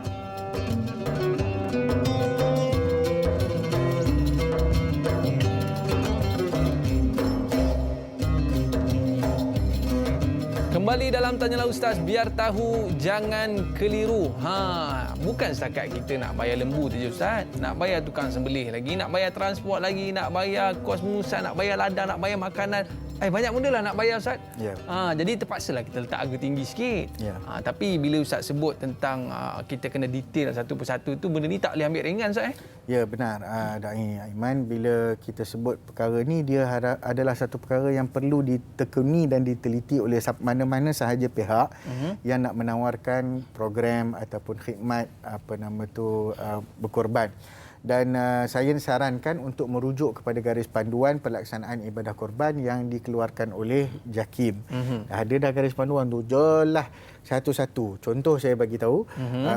Kembali dalam Tanyalah Ustaz biar tahu, jangan keliru. Bukan setakat kita nak bayar lembu saja Ustaz, nak bayar tukang sembelih lagi, nak bayar transport lagi, nak bayar kos pengurusan, nak bayar ladang, nak bayar makanan. Banyak benda lah nak bayar Ustaz. Ya. Jadi terpaksalah kita letak harga tinggi sikit. Ya. Tapi bila Ustaz sebut tentang kita kena detail satu persatu tu, benda ni tak boleh ambil ringan Ustaz Ya, benar. Da'i Aiman, bila kita sebut perkara ni, dia adalah satu perkara yang perlu ditekuni dan diteliti oleh mana-mana sahaja pihak yang nak menawarkan program ataupun khidmat berkorban. Dan saya sarankan untuk merujuk kepada garis panduan pelaksanaan ibadah korban yang dikeluarkan oleh JAKIM. Ada dah garis panduan tu, jelas satu-satu. Contoh saya bagi tahu,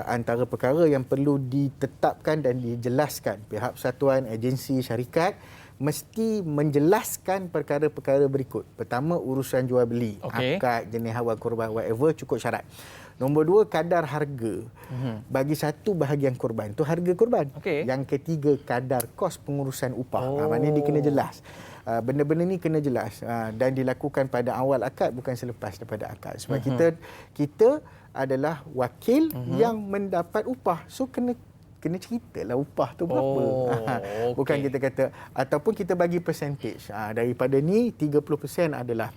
antara perkara yang perlu ditetapkan dan dijelaskan, pihak persatuan, agensi, syarikat mesti menjelaskan perkara-perkara berikut. Pertama, urusan jual beli, akad, jenis awal korban, whatever, cukup syarat. Nombor 2, kadar harga. Bagi satu bahagian korban, itu harga korban. Yang ketiga, kadar kos pengurusan upah. Maknanya dia kena jelas. Benda-benda ni kena jelas dan dilakukan pada awal akad, bukan selepas daripada akad. Sebab kita adalah wakil yang mendapat upah. So kena ceritalah upah tu berapa. Bukan kita kata, ataupun kita bagi percentage. Daripada ni 30% adalah,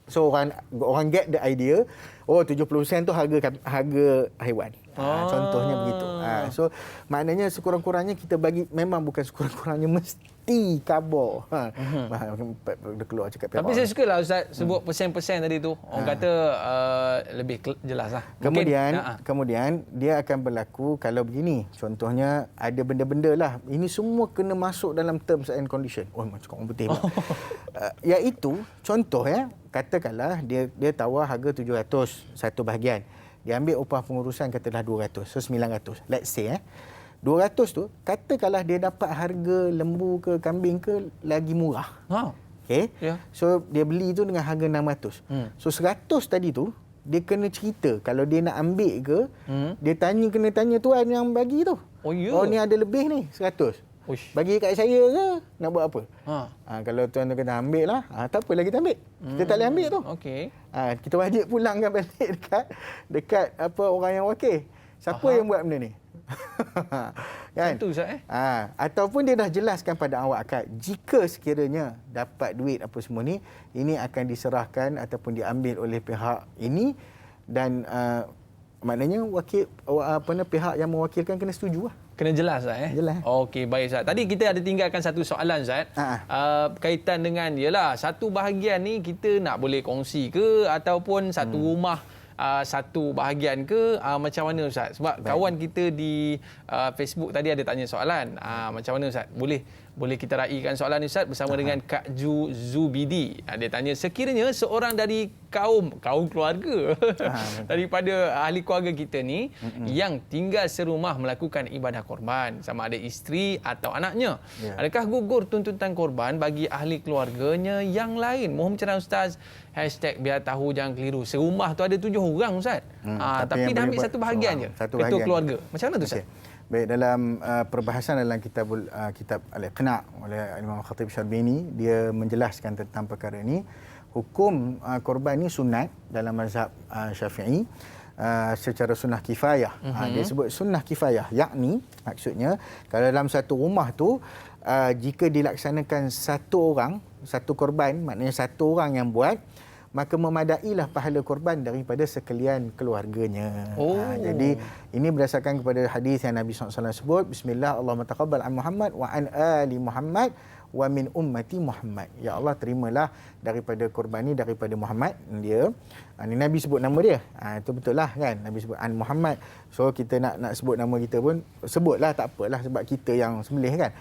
so orang get the idea, 70% tu harga haiwan. Contohnya begitu. So maknanya sekurang-kurangnya kita bagi, memang bukan sekurang-kurangnya mesti khabar. Dia keluar cakap. Tapi saya sukalah Ustaz sebut persen-persen tadi tu. Orang kata lebih jelas lah. Kemudian dia akan berlaku kalau begini. Contohnya ada benda-benda lah. Ini semua kena masuk dalam terms and condition. Macam orang putih. Iaitu contoh katakanlah dia tawar harga 700 satu bahagian. Dia ambil upah pengurusan katalah 200. So 900. Let's say 200 tu katakanlah dia dapat harga lembu ke kambing ke lagi murah. So dia beli tu dengan harga 600. So 100 tadi tu dia kena cerita kalau dia nak ambil ke, dia kena tanya tuan yang bagi tu. Ni ada lebih ni 100. Bagi kat saya ke, nak buat apa? Kalau tuan tu kata ambil lah, tak apalah kita ambil. Kita tak boleh ambil tu. Kita wajib pulangkan balik dekat orang yang wakil. Siapa yang buat benda ni? Kan? Itu Ustaz Ataupun dia dah jelaskan pada awal akad, jika sekiranya dapat duit apa semua ni, ini akan diserahkan ataupun diambil oleh pihak ini, dan maknanya pihak yang mewakilkan kena setuju lah. Kena jelas Ustaz Jelas. Okey, baik Ustaz. Tadi kita ada tinggalkan satu soalan Ustaz. Berkaitan dengan satu bahagian ni kita nak boleh kongsi ke, ataupun satu rumah satu bahagian ke, macam mana Ustaz? Sebab kawan kita di Facebook tadi ada tanya soalan. Macam mana Ustaz? Boleh kita raikan soalan ni Ustaz bersama dengan Kak Zubidi. Dia tanya, sekiranya seorang dari kaum keluarga daripada ahli keluarga kita ni yang tinggal serumah melakukan ibadah korban, sama ada isteri atau anaknya, adakah gugur tuntutan korban bagi ahli keluarganya yang lain? Mohon pencerahan Ustaz. #biar tahu jangan keliru. Serumah tu ada 7 orang Ustaz. Tapi dah ambil satu bahagian je. Ketua keluarga. Macam mana tu Ustaz? Baik, dalam perbahasan dalam kitab Al-Iqna' oleh Imam Khatib Syarbini, dia menjelaskan tentang perkara ini. Hukum korban ni sunat dalam mazhab Syafi'i, secara sunnah kifayah. Dia sebut sunnah kifayah, yakni maksudnya kalau dalam satu rumah tu jika dilaksanakan satu orang, satu korban, maknanya satu orang yang buat, maka memadailah pahala korban daripada sekalian keluarganya. Jadi ini berdasarkan kepada hadis yang Nabi SAW sebut, Bismillah, Allahumma taqabbal an Muhammad wa an ali Muhammad wa min ummati Muhammad. Ya Allah, terimalah daripada korban ni daripada Muhammad dia. Ni Nabi sebut nama dia. Itu betul lah kan, Nabi sebut an Muhammad. So kita nak sebut nama kita pun sebutlah, tak apalah sebab kita yang sembelih kan.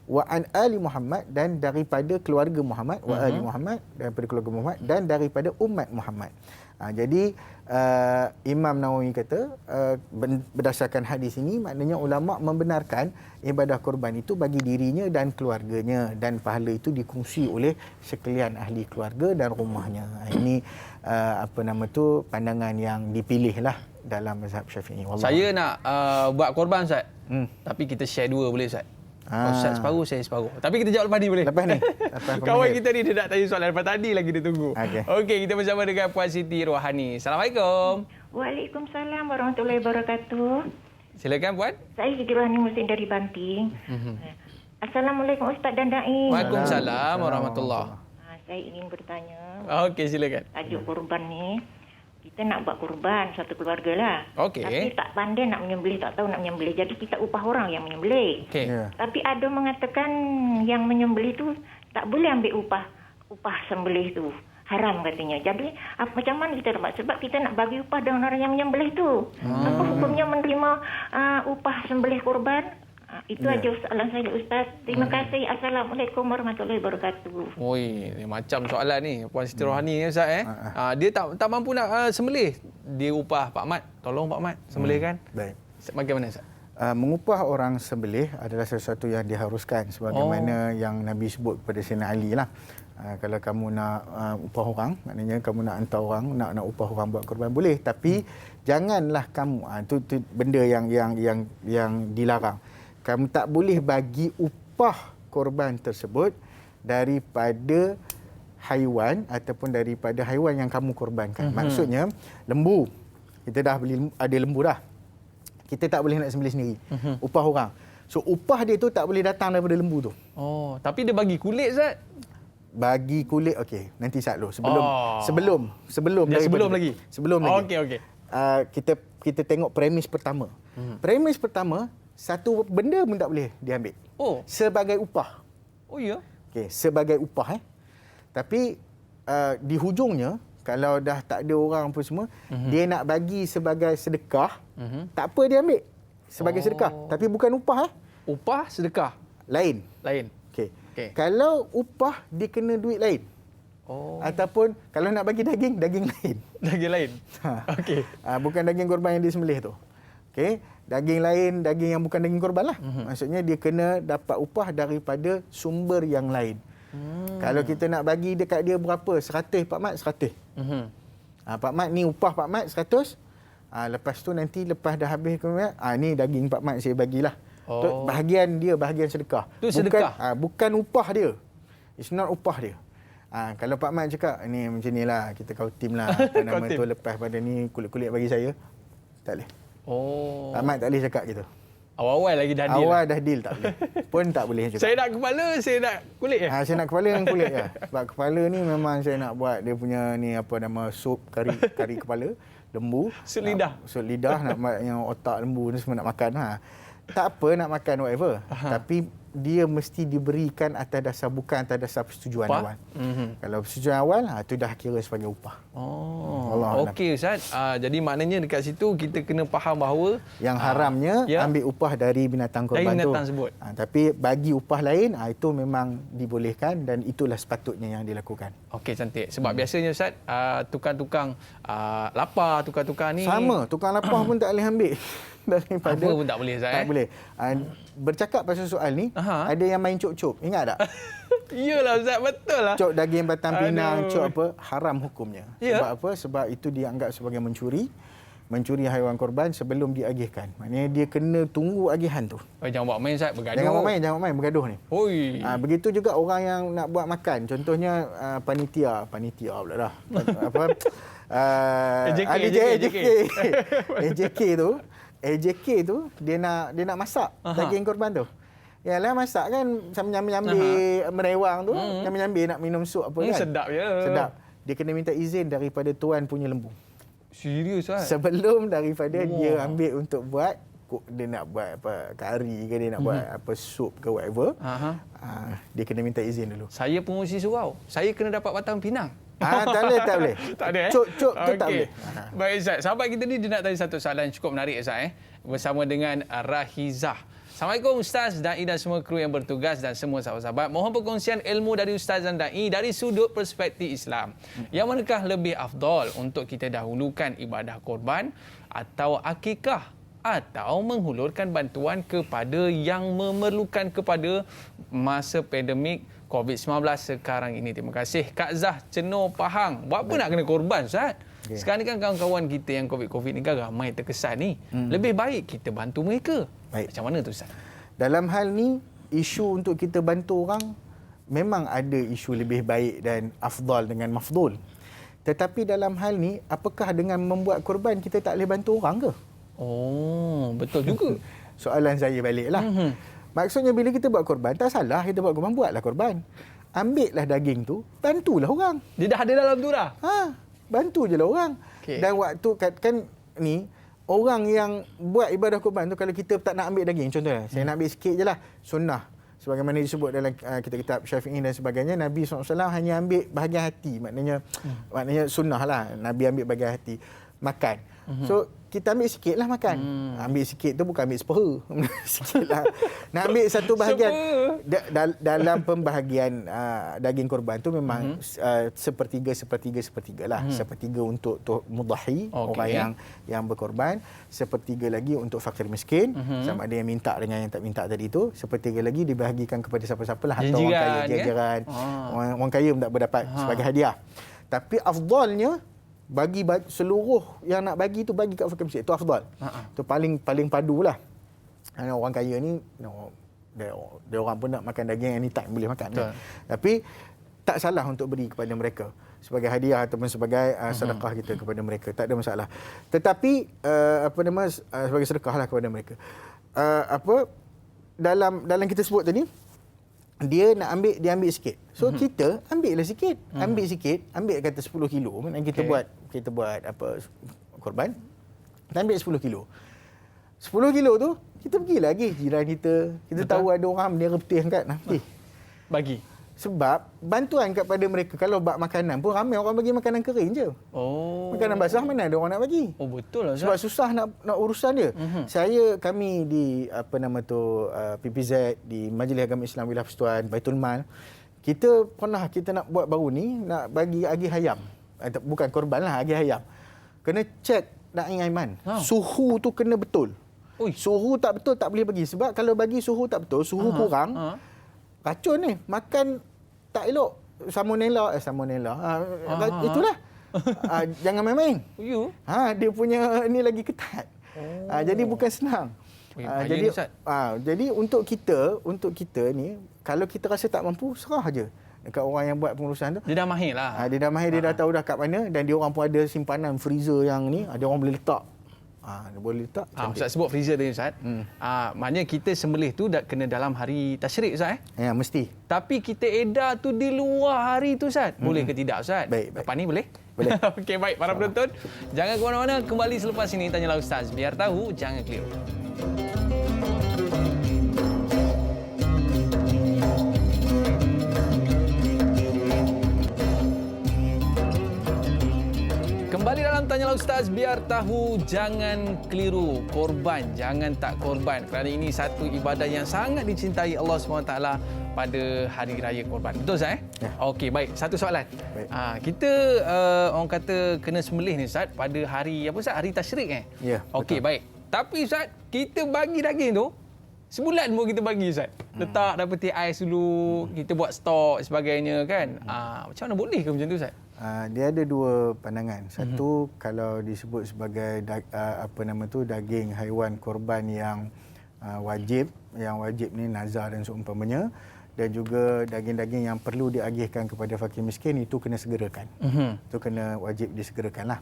Wa an ali Muhammad, dan daripada keluarga Muhammad, wa ali Muhammad, daripada keluarga Muhammad, dan daripada umat Muhammad. Jadi Imam Nawawi kata berdasarkan hadis ini, maknanya ulama membenarkan ibadah korban itu bagi dirinya dan keluarganya, dan pahala itu dikongsi oleh sekalian ahli keluarga dan rumahnya. Ini pandangan yang dipilih lah dalam mazhab Syafi'i. Wallah. Saya nak buat korban Ustaz. Tapi kita share dua boleh Ustaz? Ustaz separuh, saya separuh. Tapi kita jawab lepas ni boleh? Lepas ni. Kawan kita ni dia nak tanya soalan lepas tadi lagi dia tunggu. Okey, kita bersama dengan Puan Siti Rohani. Assalamualaikum. Waalaikumsalam warahmatullahi wabarakatuh. Silakan Puan. Saya Siti Rohani Muslim dari Banting. Assalamualaikum Ustaz dan Da'i. Waalaikumsalam warahmatullahi. Saya ingin bertanya. Okey, silakan. Tajuk korban ni, kita nak buat korban satu keluarga lah. Okey. Tapi tak pandai nak menyembelih, tak tahu nak menyembelih. Jadi kita upah orang yang menyembelih. Okey. Tapi ada mengatakan yang menyembelih tu tak boleh ambil upah sembelih tu. Haram katanya. Jadi macam mana kita dapat? Sebab kita nak bagi upah dengan orang yang menyembelih tu. Apa hukumnya menerima upah sembelih korban? Itu aja soalan saya Ustaz. Terima kasih. Assalamualaikum warahmatullahi wabarakatuh. Oi, macam soalan ni Puan Siti Rohani ni Ustaz dia tak mampu nak sembelih. Dia upah Pak Mat. Tolong Pak Mat sembelihkan. Baik. Bagaimana Ustaz? Mengupah orang sembelih adalah sesuatu yang diharuskan sebagaimana yang Nabi sebut kepada Sayyidina Ali lah. Kalau kamu nak upah orang, maknanya kamu nak hantar orang, nak upah orang buat korban boleh, tapi janganlah kamu itu benda yang dilarang. Kamu tak boleh bagi upah korban tersebut daripada haiwan ataupun daripada haiwan yang kamu korbankan. Maksudnya lembu. Kita dah beli ada lembu dah. Kita tak boleh nak sembelih sendiri. Upah orang. So upah dia tu tak boleh datang daripada lembu tu. Oh, tapi dia bagi kulit Ustaz. Bagi kulit, okey. Nanti sat dulu. Sebelum lagi. Okey. Kita tengok premis pertama. Premis pertama, satu benda pun tak boleh diambil. Sebagai upah. Oh ya. Okey, sebagai upah Tapi di hujungnya kalau dah tak ada orang apa semua, dia nak bagi sebagai sedekah, tak apa dia ambil sebagai sedekah, tapi bukan upah Upah sedekah lain. Okey. Kalau upah dia kena duit lain. Ataupun kalau nak bagi daging lain. Daging lain. Okey. Bukan daging korban yang disembelih tu. Okey, daging lain, daging yang bukan daging korban lah. Maksudnya dia kena dapat upah daripada sumber yang lain. Kalau kita nak bagi dekat dia berapa? 100 Pak Mat, 100. Pak Mat ni upah Pak Mat 100. Lepas tu nanti lepas dah habis ni daging Pak Mat saya bagilah. Bahagian dia, bahagian sedekah. Tu sedekah. Bukan upah dia. It's not upah dia. Kalau Pak Mat cakap ni macam ni lah, kita kau tim lah. Nama tu lepas pada ni kulit-kulit bagi saya. Tak boleh. Pak Mat tak boleh cakap gitu. Awal-awal lagi dah deal. Awal dah deal tak boleh. Pun tak boleh juga. Saya nak kepala, saya nak kulit ya. Saya nak kepala dengan kulit ya. Sebab kepala ni memang saya nak buat dia punya ni apa nama sup kari kepala lembu. Sup lidah. Sup lidah nak buat yang otak lembu ni semua nak makan Tak apa nak makan whatever. Tapi dia mesti diberikan atas dasar bukan atas dasar persetujuan awal. Kalau persetujuan awal itu dah kira sebagai upah. Okey Ustaz. Jadi maknanya dekat situ kita kena faham bahawa yang haramnya ambil upah dari binatang korban tu. Tapi bagi upah lain itu memang dibolehkan dan itulah sepatutnya yang dilakukan. Okey, cantik. Sebab biasanya Ustaz tukang-tukang lapar, tukang-tukang ni sama, tukang lapar pun tak boleh ambil. Daripada apa pun tak boleh Ustaz. Tak boleh. Bercakap pasal soal ni, ada yang main cop-cop. Ingat tak? Iyalah Ustaz, betul lah. Cop daging batang pinang, cop apa, haram hukumnya. Sebab apa? Sebab itu dianggap sebagai mencuri haiwan korban sebelum diagihkan. Maknanya dia kena tunggu agihan tu. Jangan buat main Ustaz, bergaduh. Jangan buat main bergaduh ni. Begitu juga orang yang nak buat makan. Contohnya panitia pula dah. AJK tu dia nak masak daging korban tu. Yalah masak kan nyambi-nyambi merewang tu, nyambi-nyambi nak minum sup apa kan. Sedap je. Sedap. Dia kena minta izin daripada tuan punya lembu. Serius Ustaz? Sebelum daripada dia ambil untuk buat dia nak buat apa kari ke, dia nak buat apa sup ke whatever, dia kena minta izin dulu. Saya pengurusi surau. Saya kena dapat batang pinang. Tak boleh. Tak ada Cuk tu tak boleh. Baik Ustaz, sahabat kita ni dia nak tanya satu soalan cukup menarik Ustaz bersama dengan Rahizah. Assalamualaikum Ustaz, Da'i dan semua kru yang bertugas dan semua sahabat-sahabat. Mohon perkongsian ilmu dari Ustaz dan Da'i dari sudut perspektif Islam. Yang manakah lebih afdal untuk kita dahulukan ibadah korban atau akikah atau menghulurkan bantuan kepada yang memerlukan kepada masa pandemik COVID-19 sekarang ini. Terima kasih. Kak Zah, Cenor, Pahang. Buat apa nak kena korban Ustaz? Okay. Sekarang ni kan kawan-kawan kita yang COVID ni kan ramai terkesan ni. Lebih baik kita bantu mereka. Baik. Macam mana tu Ustaz? Dalam hal ni, isu untuk kita bantu orang memang ada isu lebih baik dan afdal dengan mafdul. Tetapi dalam hal ni, apakah dengan membuat korban kita tak boleh bantu orang ke? Oh, betul juga. Soalan saya baliklah. Maksudnya bila kita buat korban, tak salah kita buat korban, buatlah korban. Ambillah daging tu, bantulah orang. Dia dah ada dalam tu dah? Bantu je lah orang. Okay. Dan waktu kan ni, orang yang buat ibadah korban tu, kalau kita tak nak ambil daging, contohnya, saya nak ambil sikit je lah, sunnah. Sebagaimana disebut dalam kitab-kitab Syafi'i dan sebagainya, Nabi SAW hanya ambil bahagian hati. Maknanya sunnah lah. Nabi ambil bahagian hati. Makan. So, kita ambil sikit lah makan. Ambil sikit tu bukan ambil separuh. Sikit lah. Nak ambil satu bahagian. Dalam pembahagian daging korban tu memang sepertiga lah. Sepertiga untuk mudahi, orang yang berkorban. Sepertiga lagi untuk fakir miskin. Sama ada yang minta dengan yang tak minta tadi tu. Sepertiga lagi dibahagikan kepada siapa-siapa lah. Atau orang kaya, jiran. Orang kaya tak berdapat sebagai hadiah. Tapi afdalnya, bagi seluruh yang nak bagi tu bagi kat fakir miskin. Itu afdal. Itu paling padulah. Orang kaya ni dia orang pun nak makan daging anytime boleh makan kan? Tapi tak salah untuk beri kepada mereka sebagai hadiah ataupun sebagai sedekah kita kepada mereka, tak ada masalah. Tetapi sebagai sedekah lah kepada mereka. Dalam kita sebut tadi, dia ambil sikit. So kita ambillah sikit. Ambil sikit, ambil kata 10 kilo. Kita buat apa korban. Kita ambil 10 kilo. 10 kilo tu kita pergi lagi jiran kita. Kita tahu ada orang bendera putih angkat bagi. Sebab bantuan kepada mereka, kalau bak makanan pun ramai orang bagi makanan kering je. Makanan basah mana ada orang nak bagi. Betul lah. Sebab susah nak urusan dia. Kami di PPZ, di Majlis Agama Islam Wilayah Persekutuan Baitul Mal, kita nak buat baru ni, nak bagi agih ayam. Bukan korban lah, agih ayam. Kena cek da'i aiman. Suhu tu kena betul. Suhu tak betul tak boleh bagi. Sebab kalau bagi suhu tak betul, suhu kurang, racun ni. Makan tak elok. Salmonella. Itulah. Jangan main-main. Dia punya ni lagi ketat. Jadi bukan senang. Jadi untuk kita ni, kalau kita rasa tak mampu, serah je dekat orang yang buat pengurusan tu. Dia dah mahir lah. Dia dah tahu dah kat mana, dan dia orang pun ada simpanan freezer yang ni, ada orang boleh letak. Dia boleh letak. Ustaz sebut freezer tadi Ustaz. Maknanya kita sembelih tu kena dalam hari tasyrik Ustaz Ya, mesti. Tapi kita edar tu di luar hari tu Ustaz. Boleh ke tidak Ustaz? Baik. Lepas ni boleh? Boleh. Okey, baik para penonton. Jangan ke mana-mana, kembali selepas ini Tanyalah Ustaz. Biar tahu, jangan keliru. Kembali dalam Tanyalah Ustaz, biar tahu, jangan keliru. Korban, jangan tak korban. Kerana ini satu ibadah yang sangat dicintai Allah SWT pada hari raya korban. Betul Ustaz? Ya. Okey, baik. Satu soalan. Baik. Kita orang kata kena sembelih ni Ustaz pada hari apa Ustaz? Hari tasyrik Ya. Okey, baik. Tapi Ustaz, kita bagi daging tu sebulan pun kita bagi Ustaz. Letak dalam peti ais dulu, kita buat stok sebagainya kan. Macam mana boleh ke macam tu Ustaz? Dia ada dua pandangan. Satu, kalau disebut sebagai daging haiwan korban yang wajib ni nazar dan seumpamanya, dan juga daging-daging yang perlu diagihkan kepada fakir miskin, itu kena segerakan. Itu kena wajib disegerakanlah.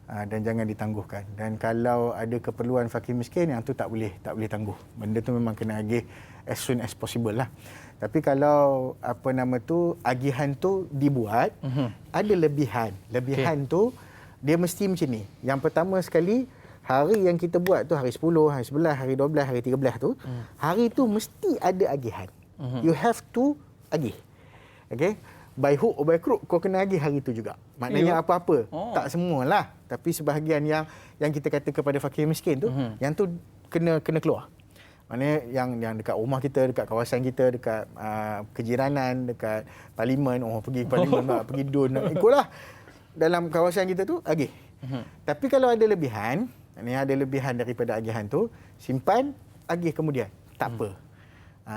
Dan jangan ditangguhkan. Dan kalau ada keperluan fakir miskin, yang tu tak boleh tangguh. Benda tu memang kena agih as soon as possible lah. Tapi kalau agihan tu dibuat, ada lebihan. Lebihan tu dia mesti macam ni. Yang pertama sekali, hari yang kita buat tu hari 10, hari 11, hari 12, hari 13 tu, hari tu mesti ada agihan. You have to agih. Okay? By hook or by crook, kau kena agih hari tu juga. Maknanya apa-apa. Tak semualah. Tapi sebahagian yang kita kata kepada fakir miskin tu, yang tu kena keluar. Maknanya yang dekat rumah kita, dekat kawasan kita, dekat kejiranan, dekat parlimen, pergi parlimen, pergi DUN, ikutlah. Dalam kawasan kita tu, agih. Tapi kalau ada lebihan, maknanya ada lebihan daripada agihan tu, simpan, agih kemudian. Tak apa.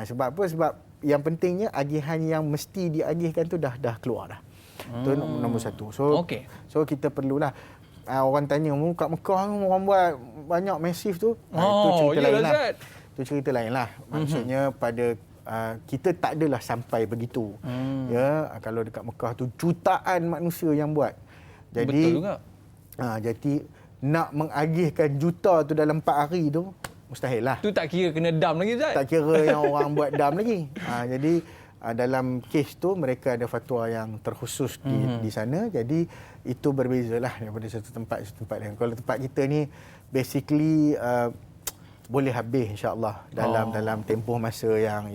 Sebab apa? Sebab yang pentingnya agihan yang mesti diagihkan tu dah keluar dah. Itu nombor satu. So kita perlulah orang tanya, kat Mekah orang buat banyak masif tu. Itu cerita lain lah. Itu cerita lain lah. Maksudnya pada kita tak adalah sampai begitu. Ya, kalau dekat Mekah tu jutaan manusia yang buat. Jadi betul juga. Jadi nak mengagihkan juta tu dalam 4 hari tu mustahil lah. Tu tak kira kena dam lagi, Ustaz? Tak kira yang orang buat dam lagi. Jadi dalam kes tu mereka ada fatwa yang terkhusus di sana. Jadi itu berbezalah daripada satu tempat ke tempat lain. Kalau tempat kita ni basically boleh habis insya-Allah dalam tempoh masa yang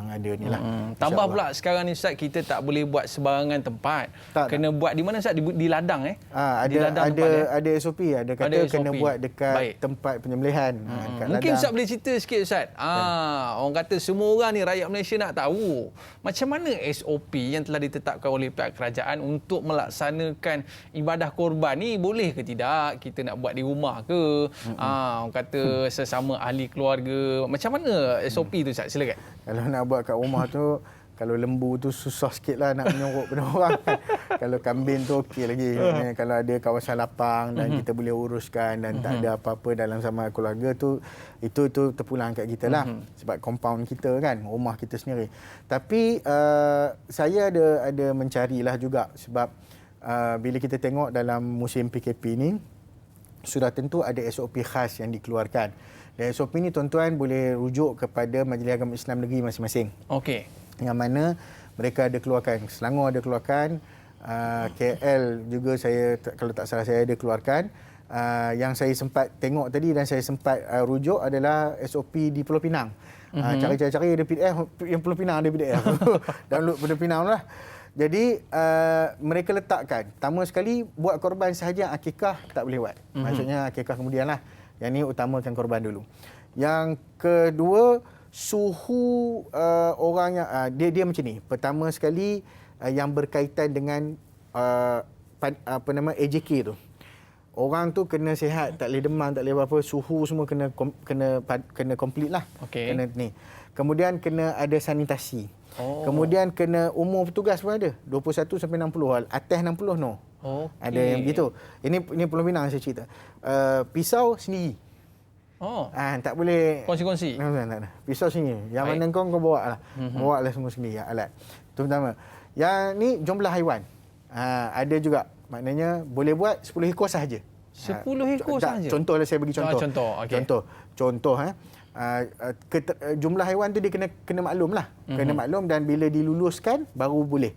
ada ni lah. Tambah pula sekarang ni Ustaz, kita tak boleh buat sebarangan tempat. Kena buat di mana Ustaz? Di ladang ada SOP, ada kata ada kena SOP. buat dekat tempat penyembelihan. Dekat Mungkin ladang. Ustaz boleh cerita sikit Ustaz. Orang kata semua orang ni, rakyat Malaysia nak tahu macam mana SOP yang telah ditetapkan oleh pihak kerajaan untuk melaksanakan ibadah korban ni, boleh ke tidak? Kita nak buat di rumah ke? Orang kata sesama ahli keluarga. Macam mana SOP tu Ustaz? Silakan. Kalau nak buat kat rumah tu, kalau lembu tu susah sikitlah nak menyorok pada orang. Kalau kambing tu okey lagi. Kalau ada kawasan lapang dan kita boleh uruskan dan tak ada apa-apa dalam sama keluarga tu, itu terpulang kat kita lah. Sebab compound kita kan, rumah kita sendiri. Tapi saya ada mencarilah juga sebab bila kita tengok dalam musim PKP ni, sudah tentu ada SOP khas yang dikeluarkan. Dan SOP ni tuan-tuan boleh rujuk kepada Majlis Agama Islam Negeri masing-masing. Okey. Yang mana mereka ada keluarkan. Selangor ada keluarkan. KL juga saya, kalau tak salah saya ada keluarkan. Yang saya sempat tengok tadi dan saya sempat rujuk adalah SOP di Pulau Pinang. Cari-cari ada PDF. Yang Pulau Pinang ada PDF. Download Pulau Pinang lah. Jadi mereka letakkan, pertama sekali buat korban sahaja, akikah tak boleh buat. Maksudnya akikah kemudian lah. Yang ni utamakan korban dulu. Yang kedua, suhu orang yang dia macam ni. Pertama sekali yang berkaitan dengan AJK tu. Orang tu kena sihat, tak boleh demam, tak boleh apa-apa, suhu semua kena complete lah. Okay. Kena ni. Kemudian kena ada sanitasi. Kemudian kena umur petugas pun ada, 21 sampai 60. Atas 60 no. Ada yang begitu. Ini Pulau Pinang saya cerita. Pisau sendiri. Tak boleh Kongsi-kongsi. Tak. Pisau sendiri. Yang mana kau bawa lah. Bawa lah semua sendiri alat. Itu pertama. Yang ni jumlah haiwan. Ada juga. Maknanya boleh buat 10 ekor sahaja. 10 ekor sahaja? Contohlah saya bagi contoh. Okay. Contoh. Jumlah haiwan tu dia kena maklum lah. Kena maklum dan bila diluluskan baru boleh.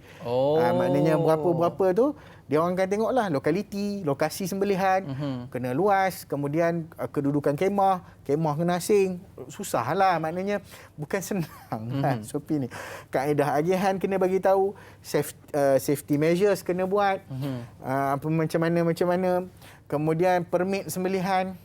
Maknanya berapa-berapa tu dia orang akan tengoklah lokaliti, lokasi sembelihan, kena luas, kemudian kedudukan kemah kena asing. Susahlah, maknanya bukan senang SOP ni. Kaedah agihan kena bagi tahu, safety measures kena buat. Macam mana. Kemudian permit sembelihan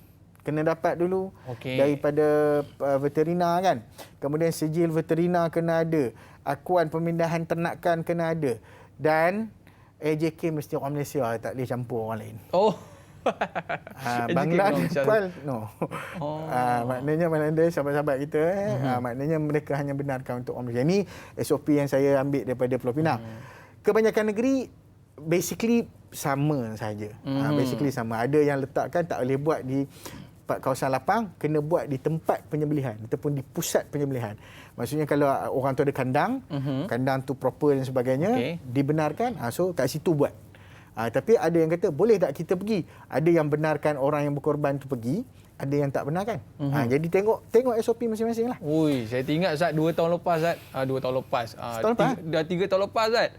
kena dapat dulu daripada veterina kan. Kemudian sijil veterina kena ada, akuan pemindahan ternakan kena ada, dan AJK mesti orang Malaysia, tak boleh campur orang lain. Bangla Nepal no. Maknanya mana ada sahabat-sahabat kita maknanya mereka hanya benarkan untuk orang Malaysia. Ini SOP yang saya ambil daripada Pulau Pinang. Kebanyakan negeri basically sama saja. Basically sama. Ada yang letakkan tak boleh buat di kawasan lapang, kena buat di tempat penyembelihan ataupun di pusat penyembelihan. Maksudnya kalau orang tu ada kandang, kandang tu proper dan sebagainya, dibenarkan, so kat situ buat. Tapi ada yang kata, boleh tak kita pergi? Ada yang benarkan orang yang berkorban tu pergi, ada yang tak benar kan. Jadi tengok SOP masing-masing lah. Ui, saya ingat Ustaz 2 tahun lepas Ustaz. 2 tahun lepas. Setahun lepas? Dah 3 tahun lepas Ustaz.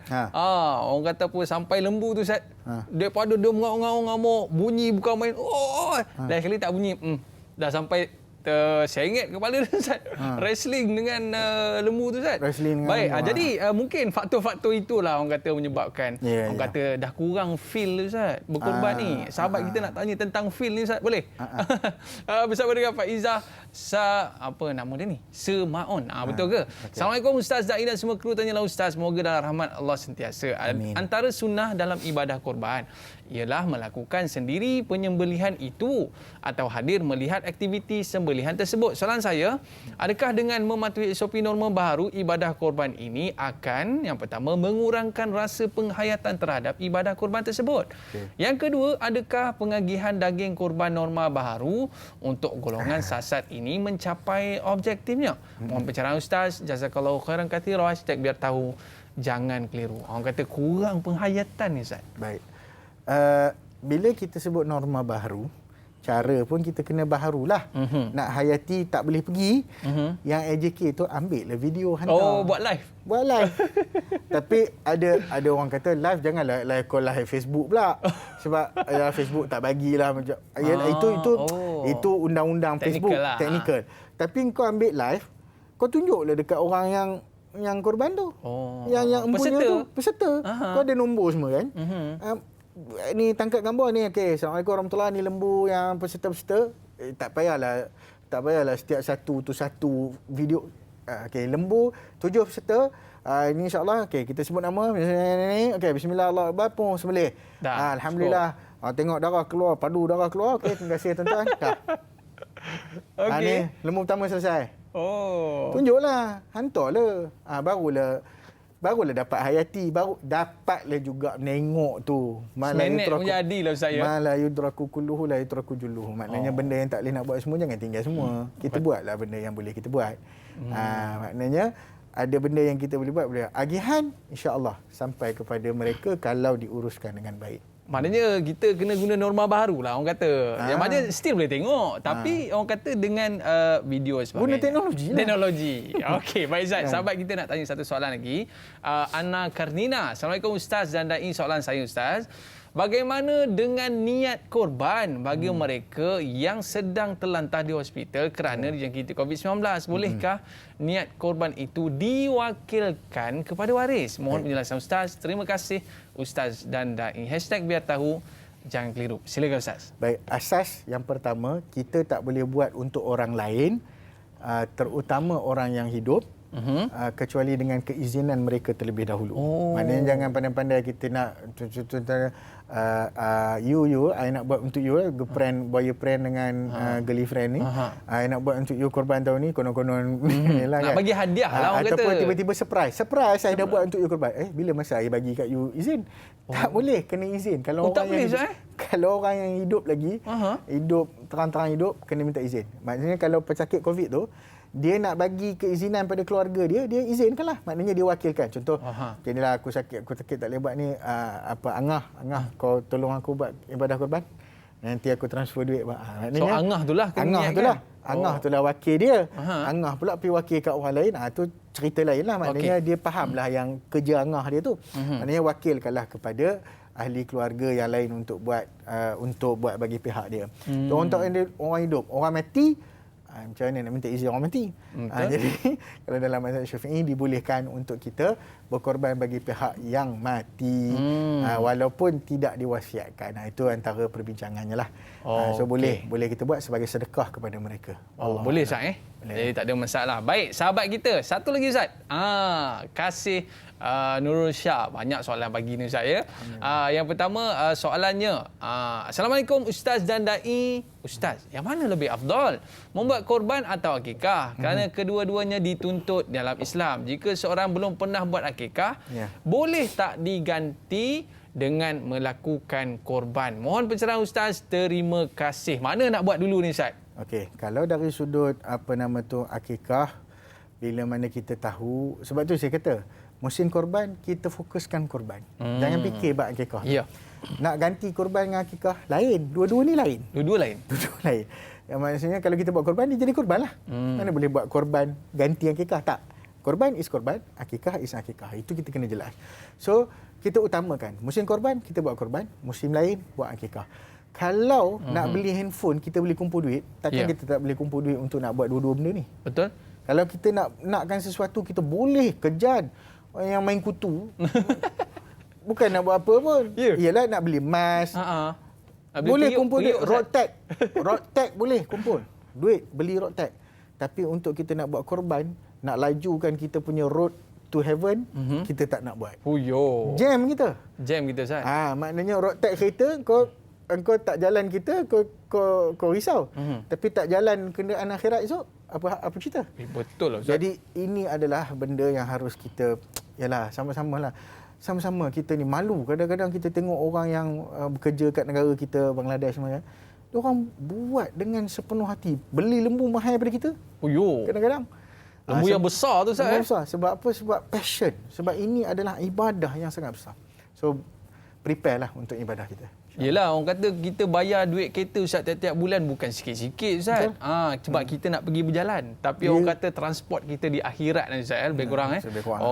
Orang kata apa sampai lembu tu Ustaz. Daripada dia mengamuk-ngamuk, bunyi bukan main. Lain kali tak bunyi. Dah sampai saya ingat kepala dia Ustaz. Wrestling dengan lembu tu Ustaz. Wrestling dengan baik, lembu, jadi mungkin faktor-faktor itulah orang kata menyebabkan orang kata dah kurang feel Ustaz berkorban ni. Sahabat kita nak tanya tentang feel ni Ustaz, boleh? Bersama dengan Pak Izzah apa nama dia ni? Semaon. Betul ke? Okay. Assalamualaikum Ustaz Da'i dan semua kru, tanyalah Ustaz, semoga dalam rahmat Allah sentiasa. Amin. Antara sunnah dalam ibadah korban ialah melakukan sendiri penyembelihan itu atau hadir melihat aktiviti sembelihan tersebut. Soalan saya, adakah dengan mematuhi SOP norma baharu ibadah korban ini akan yang pertama mengurangkan rasa penghayatan terhadap ibadah korban tersebut? Okay. Yang kedua, adakah pengagihan daging korban norma baharu untuk golongan sasat ini mencapai objektifnya? Mohon pencerahan Ustaz. Jazakallahu khairan katsira. #biar tahu jangan keliru. Orang kata kurang penghayatan ni Ustaz. Baik. Bila kita sebut norma baharu, cara pun kita kena baharulah. Nak hayati tak boleh pergi, yang AJK tu ambil lah video hantar. Buat live. Tapi ada orang kata live, janganlah live call live Facebook pula. Sebab Facebook tak bagilah macam itu undang-undang Facebook teknikal. Tapi kau ambil live, kau tunjuklah dekat orang yang korban tu. Yang empunya tu peserta. Kau ada nombor semua kan? Ni tangkap gambar ni. Okey, Assalamualaikum warahmatullahi, ni lembu yang peserta-peserta. Tak payahlah setiap satu video. Okey, lembu 7 peserta. Ini insya-Allah okey, kita sebut nama ni. Okey, bismillah, Allah Akbar, pun sembelih. Alhamdulillah. Tengok darah keluar, padu darah keluar. Okey, terima kasih tuan-tuan. Dah. Okey. Ni lembu pertama selesai. Tunjuklah, hantarlah. Barulah dapat hayati, baru dapatlah juga menengok tu. Seminit pun jadilah saya. Mala yudraku kulluhu la yudraku julluhu. Maknanya benda yang tak boleh nak buat semua, jangan tinggal semua. Kita buatlah benda yang boleh kita buat. Maknanya ada benda yang kita boleh buat, boleh. Agihan insya-Allah sampai kepada mereka kalau diuruskan dengan baik. Maknanya kita kena guna norma baru lah orang kata. Yang mana still boleh tengok. Tapi orang kata dengan video sebagainya. Guna teknologi lah. Teknologi. Okey, baik Ustaz. Sahabat kita nak tanya satu soalan lagi. Anna Karnina. Assalamualaikum Ustaz dan Da'i. Soalan saya Ustaz. Bagaimana dengan niat korban bagi mereka yang sedang terlantar di hospital kerana dijangkiti COVID-19? Bolehkah niat korban itu diwakilkan kepada waris? Mohon penjelasan Ustaz. Terima kasih Ustaz dan Da'i. #biar tahu jangan keliru. Silakan Ustaz. Baik, asas yang pertama, kita tak boleh buat untuk orang lain, terutama orang yang hidup, kecuali dengan keizinan mereka terlebih dahulu. Maknanya jangan pandai-pandai kita nak contohnya I nak buat untuk you, girlfriend, boyfriend dengan girlfriend ni. I nak buat untuk you korban tahun ni, konon-konon lah nak kan. Bagi hadiah lah orang ataupun kata. Tiba-tiba surprise, saya dah buat untuk you korban. Bila masa I bagi kat you izin? Tak boleh, kena izin. Kalau orang yang hidup, kalau orang yang hidup lagi, hidup terang-terang hidup, kena minta izin. Maksudnya kalau pesakit COVID tu, dia nak bagi keizinan pada keluarga dia izinkanlah. Maknanya dia wakilkan. Contoh, inilah aku sakit tak boleh buat ni, Angah, kau tolong aku buat ibadah korban. Nanti aku transfer duit. So Angah itulah Angah itulah wakil dia. Angah pula pergi wakil kat orang lain. Tu cerita lain lah. Maknanya dia fahamlah yang kerja Angah dia tu. Maknanya wakilkanlah kepada ahli keluarga yang lain untuk buat bagi pihak dia. Orang hidup, orang mati, macam mana nak minta izin orang mati? Jadi kalau dalam mazhab Syafi'i dibolehkan untuk kita berkorban bagi pihak yang mati, walaupun tidak diwasiatkan. Itu antara perbincangannya lah. So boleh kita buat sebagai sedekah kepada mereka. Boleh Ustaz Jadi tak ada masalah. Baik, sahabat kita, satu lagi Ustaz. Kasih Nurul Shah. Banyak soalan pagi ni Ustaz ya. Yang pertama soalannya, Assalamualaikum Ustaz dan Da'i. Ustaz, yang mana lebih afdal? Membuat korban atau akikah? Kerana kedua-duanya dituntut dalam Islam. Jika seorang belum pernah buat akikah, boleh tak diganti dengan melakukan korban? Mohon pencerahan Ustaz. Terima kasih. Mana nak buat dulu ni Ustaz? Okey, kalau dari sudut akikah, bila mana kita tahu, sebab tu saya kata musim korban kita fokuskan korban. Jangan fikir bab akikah. Ya. Nak ganti korban dengan akikah lain. Dua-dua ni lain. Dua-dua lain. Dua-dua lain. Yang maksudnya kalau kita buat korban, dia jadi korban lah. Mana boleh buat korban ganti akikah? Tak. Korban is korban, akikah is akikah. Itu kita kena jelas. So, kita utamakan. Musim korban, kita buat korban. Musim lain, buat akikah. Kalau nak beli handphone, kita boleh kumpul duit. Takkan kita tak boleh kumpul duit untuk nak buat dua-dua benda ni? Betul. Kalau kita nakkan sesuatu, kita boleh kejar yang main kutu. Bukan nak buat apa pun. Ialah nak beli emas. Boleh kumpul duit. Road tag. Road tag boleh kumpul duit, beli road tag. Tapi untuk kita nak buat korban, nak lajukan kita punya road to heaven, kita tak nak buat. Jam kita. Jam kita, Ustaz. Maknanya road tag kereta, engkau tak jalan kita, kau risau. Tapi tak jalan kenderaan akhirat esok, apa cerita? Betul lah, Ustaz. Jadi ini adalah benda yang harus kita, yalah, sama-sama kita ni malu. Kadang-kadang kita tengok orang yang bekerja kat negara kita, Bangladesh macam, diorang buat dengan sepenuh hati. Beli lembu mahal daripada kita. Kadang-kadang. Lembu yang besar tu, Ustaz. Lembu besar. Sebab apa? Sebab passion. Sebab ini adalah ibadah yang sangat besar. So, prepare lah untuk ibadah kita. Yelah, orang kata kita bayar duit kereta, Ustaz, tiap-tiap bulan bukan sikit-sikit, Ustaz. Sebab kita nak pergi berjalan. Tapi orang kata transport kita di akhirat, Ustaz, lebih kurang.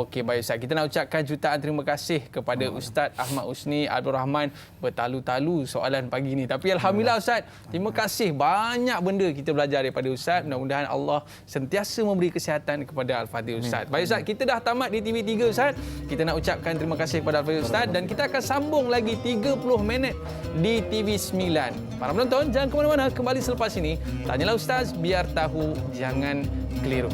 Okey, baik, Ustaz. Kita nak ucapkan jutaan terima kasih kepada Ustaz Ahmad Usni Abdul Rahman. Bertalu-talu soalan pagi ni. Tapi Alhamdulillah, Ustaz, terima kasih. Banyak benda kita belajar daripada Ustaz. Mudah-mudahan Allah sentiasa memberi kesihatan kepada Al-Fadhil Ustaz. Baik, Ustaz, kita dah tamat di TV3, Ustaz. Kita nak ucapkan terima kasih kepada Al-Fadhil Ustaz. Dan kita akan sambung lagi 30 minit di TV9. Para penonton, jangan ke mana-mana, kembali selepas ini. Tanyalah Ustaz, biar tahu, jangan keliru.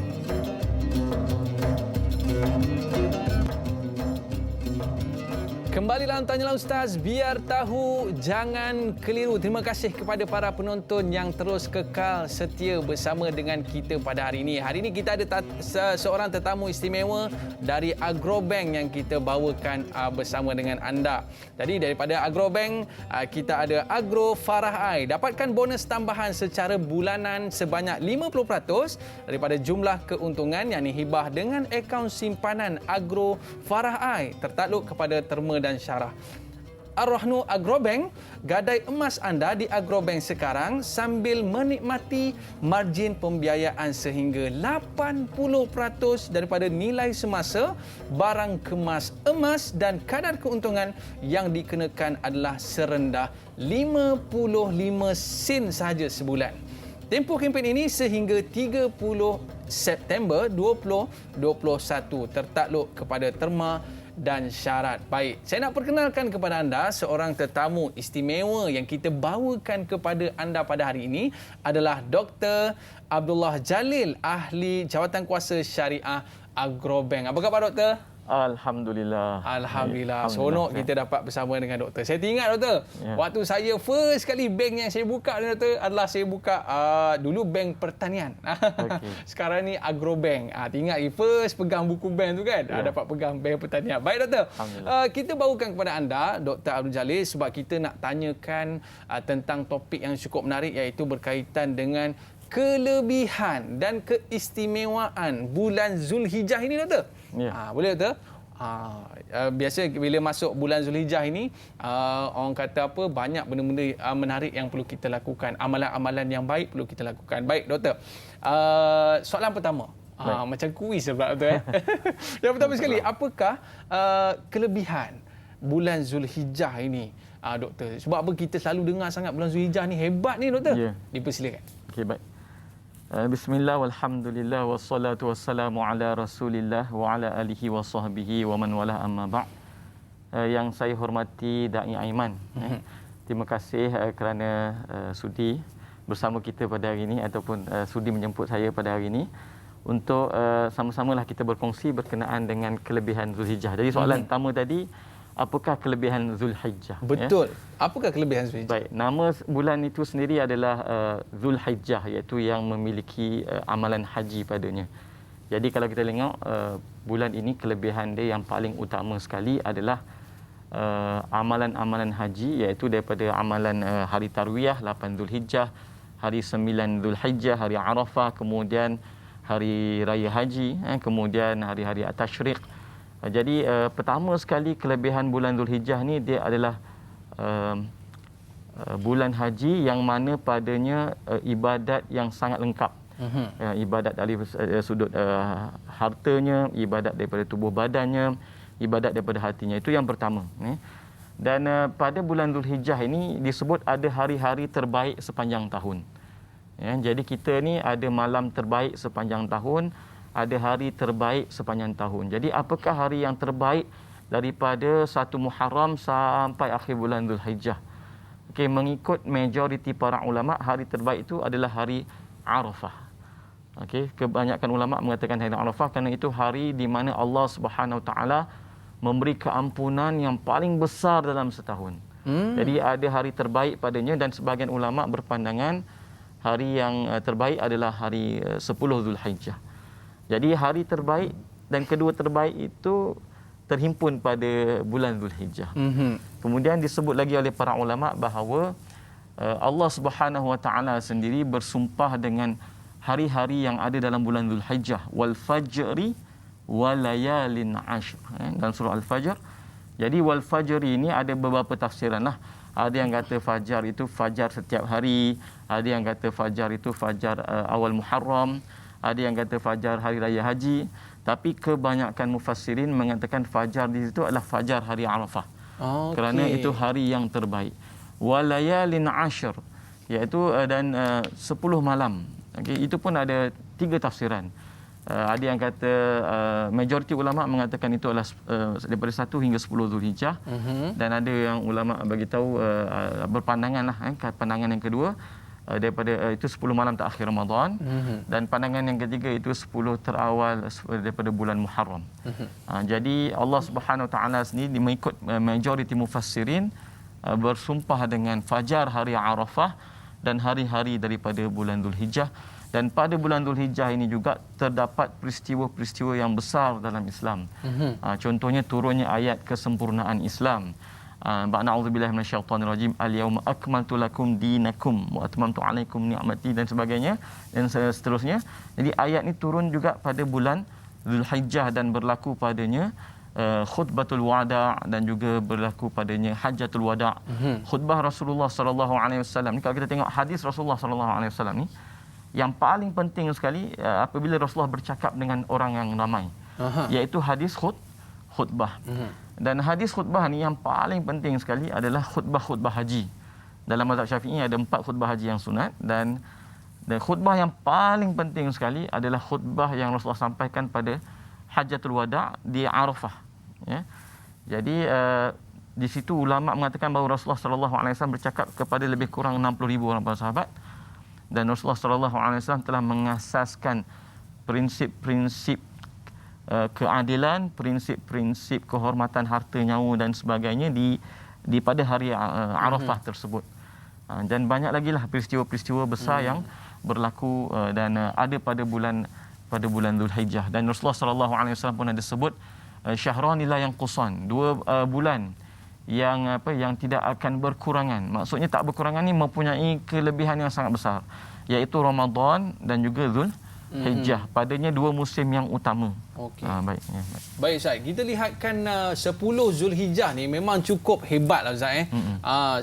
Kembali dalam Tanyalah Ustaz, biar tahu, jangan keliru. Terima kasih kepada para penonton yang terus kekal setia bersama dengan kita pada hari ini. Hari ini kita ada seorang tetamu istimewa dari Agrobank yang kita bawakan bersama dengan anda. Jadi daripada Agrobank, kita ada Agro Farah Ai. Dapatkan bonus tambahan secara bulanan sebanyak 50% daripada jumlah keuntungan, yakni hibah dengan akaun simpanan Agro Farah Ai tertakluk kepada terma dan syarah. Ar-Rahnu Agrobank, gadai emas anda di Agrobank sekarang sambil menikmati margin pembiayaan sehingga 80% daripada nilai semasa barang kemas emas, dan kadar keuntungan yang dikenakan adalah serendah 55 sen sahaja sebulan. Tempoh kempen ini sehingga 30 September 2021, tertakluk kepada terma dan syarat. Baik, saya nak perkenalkan kepada anda seorang tetamu istimewa yang kita bawakan kepada anda pada hari ini adalah Dr. Abdullah Jalil, ahli Jawatankuasa Syariah Agrobank. Apa khabar, Doktor? Alhamdulillah. Alhamdulillah. Seronok kita dapat bersama dengan doktor. Saya teringat, Doktor, waktu saya first kali bank yang saya buka ni, Doktor, adalah saya buka dulu bank pertanian. Sekarang ni Agrobank. Teringat first pegang buku bank tu kan? Dapat pegang bank pertanian. Baik, Doktor. Kita bawakan kepada anda Dr. Abdul Jalil sebab kita nak tanyakan tentang topik yang cukup menarik, iaitu berkaitan dengan kelebihan dan keistimewaan bulan Zulhijjah ini, Doktor. Boleh, Doktor? Biasa bila masuk bulan Zulhijjah ini, orang kata apa, banyak benda-benda menarik yang perlu kita lakukan, amalan-amalan yang baik perlu kita lakukan. Baik, Doktor. Soalan pertama. Macam kuis sebab, Doktor. Yang pertama sekali, apakah kelebihan bulan Zulhijjah ini, Doktor? Sebab apa kita selalu dengar sangat bulan Zulhijjah ni hebat ni, Doktor? Dipersilakan. Okey, baik. Bismillah, walhamdulillah, wassalatu wassalamu ala rasulillah wa ala alihi wa sahbihi wa man wala, amma ba'. Yang saya hormati Da'i Aiman. Terima kasih kerana sudi bersama kita pada hari ini, ataupun sudi menjemput saya pada hari ini untuk sama-samalah kita berkongsi berkenaan dengan kelebihan Zulhijjah. Jadi soalan pertama tadi, apakah kelebihan Zulhijjah? Betul. Apakah kelebihan Zulhijjah? Baik, nama bulan itu sendiri adalah Zulhijjah, iaitu yang memiliki amalan haji padanya. Jadi kalau kita tengok bulan ini, kelebihan dia yang paling utama sekali adalah amalan-amalan haji, iaitu daripada amalan hari Tarwiyah 8 Zulhijjah, hari 9 Zulhijjah, hari Arafah, kemudian hari Raya Haji, kemudian hari-hari At-Tashriq, Jadi pertama sekali kelebihan bulan Zulhijjah ni dia adalah bulan haji yang mana padanya ibadat yang sangat lengkap. Ibadat dari sudut hartanya, ibadat daripada tubuh badannya, ibadat daripada hatinya. Itu yang pertama. Dan pada bulan Zulhijjah ini disebut ada hari-hari terbaik sepanjang tahun. Jadi kita ni ada malam terbaik sepanjang tahun, ada hari terbaik sepanjang tahun. Jadi apakah hari yang terbaik daripada 1 Muharram sampai akhir bulan Zulhijjah? Okey, mengikut majoriti para ulama, hari terbaik itu adalah hari Arafah. Okey, kebanyakan ulama mengatakan hari Arafah kerana itu hari di mana Allah Subhanahu Wa Taala memberi keampunan yang paling besar dalam setahun. Jadi ada hari terbaik padanya dan sebahagian ulama berpandangan hari yang terbaik adalah hari 10 Zulhijjah. Jadi hari terbaik dan kedua terbaik itu terhimpun pada bulan Zulhijjah. Kemudian disebut lagi oleh para ulama bahawa Allah Subhanahu Wa Taala sendiri bersumpah dengan hari-hari yang ada dalam bulan Zulhijjah, wal fajri wa layalin ashr. Dalam surah Al-Fajr. Jadi wal fajri ini ada beberapa tafsiran lah. Ada yang kata fajar itu fajar setiap hari, ada yang kata fajar itu fajar awal Muharram, ada yang kata fajar hari raya haji, tapi kebanyakan mufassirin mengatakan fajar di situ adalah fajar hari Arafah. Kerana itu hari yang terbaik. Walayalin ashr, iaitu dan 10 malam. Okey, itu pun ada 3 tafsiran. Ada yang kata majoriti ulama mengatakan itu adalah daripada 1 hingga 10 Zulhijjah. Dan ada yang ulama bagi tahu berpandanganlah pandangan yang kedua daripada itu 10 malam terakhir Ramadan, dan pandangan yang ketiga itu 10 terawal daripada bulan Muharram. Jadi Allah Subhanahu Wa Taala sendiri mengikut majoriti mufassirin bersumpah dengan fajar hari Arafah dan hari-hari daripada bulan Zulhijjah. Dan pada bulan Zulhijjah ini juga terdapat peristiwa-peristiwa yang besar dalam Islam. Contohnya turunnya ayat kesempurnaan Islam. Na'udzubillahi minasyaitonir rajim, al-yauma akmaltu lakum dinakum wa atmamtu 'alaikum ni'mati dan sebagainya dan seterusnya. Jadi ayat ini turun juga pada bulan Zulhijjah dan berlaku padanya khutbatul wada' dan juga berlaku padanya hajjatul wada'. Khutbah Rasulullah sallallahu alaihi wasallam ni, kalau kita tengok hadis Rasulullah sallallahu alaihi wasallam ni, yang paling penting sekali apabila Rasulullah bercakap dengan orang yang ramai, iaitu hadis khutbah. Dan hadis khutbah ni yang paling penting sekali adalah khutbah-khutbah haji. Dalam mazhab Syafi'i ada 4 khutbah haji yang sunat, dan khutbah yang paling penting sekali adalah khutbah yang Rasulullah sampaikan pada Hajjatul Wada' di Arafah. Ya. Jadi di situ ulama mengatakan bahawa Rasulullah sallallahu alaihi wasallam bercakap kepada lebih kurang 60,000 orang para sahabat, dan Rasulullah sallallahu alaihi wasallam telah mengasaskan prinsip-prinsip keadilan, prinsip-prinsip kehormatan harta nyawa dan sebagainya di pada hari Arafah tersebut. Dan banyak lagi lah peristiwa-peristiwa besar yang berlaku dan ada pada bulan Zulhijjah. Dan Rasulullah sallallahu alaihi wasallam pun ada sebut syahrani la yanqusan, 2 bulan yang tidak akan berkurangan. Maksudnya tak berkurangan ni mempunyai kelebihan yang sangat besar, iaitu Ramadan dan juga Zulhijjah. Padanya 2 musim yang utama. Okey. Baik. Baik Ustaz, kita lihatkan 10 Zulhijjah ni memang cukup hebatlah Ustaz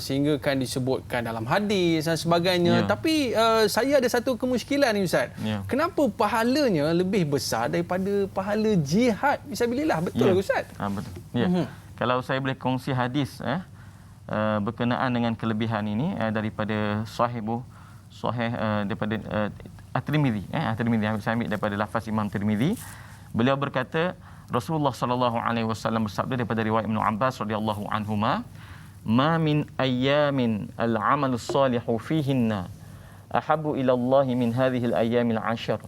sehingga kan disebutkan dalam hadis dan sebagainya. Tapi saya ada satu kemusykilan ni Ustaz. Kenapa pahalanya lebih besar daripada pahala jihad fisabilillah? Betul ke Ustaz? Betul. Ya. Kalau saya boleh kongsi hadis berkenaan dengan kelebihan ini daripada sahih daripada At-Tirmidzi. At-Tirmidzi, saya ambil daripada lafaz Imam Tirmidzi. Beliau berkata Rasulullah sallallahu alaihi wasallam bersabda daripada riwayat Ibnu Abbas radhiyallahu anhuma, "Ma min ayyamin al-'amalu salihu fihinna ahabbu ila Allah min hadhihi al-ayyamil 'ashr."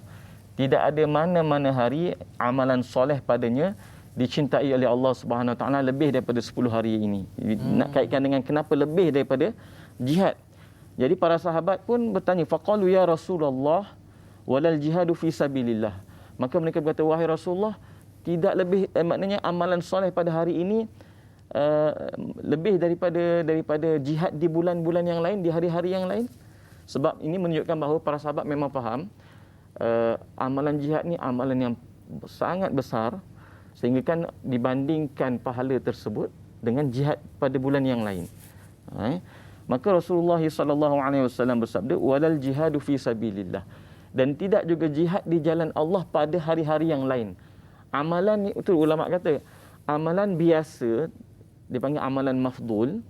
Tidak ada mana-mana hari amalan soleh padanya dicintai oleh Allah Subhanahu Wa Taala lebih daripada 10 hari ini. Nak kaitkan dengan kenapa lebih daripada jihad. Jadi para sahabat pun bertanya, faqalu ya Rasulullah walal jihadu fi sabilillah. Maka mereka berkata, wahai Rasulullah, tidak lebih maknanya amalan soleh pada hari ini lebih daripada jihad di bulan-bulan yang lain, di hari-hari yang lain. Sebab ini menunjukkan bahawa para sahabat memang faham amalan jihad ni amalan yang sangat besar Sehingga kan dibandingkan pahala tersebut dengan jihad pada bulan yang lain. Maka Rasulullah SAW bersabda, walal jihadu fi sabilillah. Dan tidak juga jihad di jalan Allah pada hari-hari yang lain. Amalan ni, itu ulama kata, amalan biasa dipanggil amalan mafdul,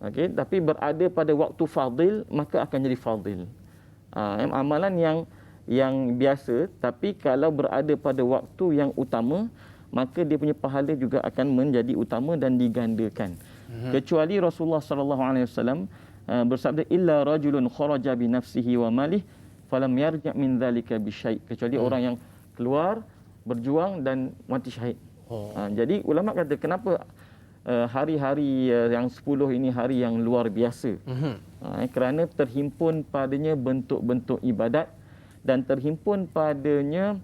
okey, tapi berada pada waktu fadil maka akan jadi fadil. Amalan yang biasa tapi kalau berada pada waktu yang utama maka dia punya pahala juga akan menjadi utama dan digandakan. Kecuali Rasulullah SAW bersabda, illa rajulun kharaja bi nafsihi wa malih falam yarja' min dhalika bi syai'. Kecuali orang yang keluar berjuang dan mati syahid. Jadi ulama kata kenapa hari-hari yang 10 ini hari yang luar biasa. Kerana terhimpun padanya bentuk-bentuk ibadat dan terhimpun padanya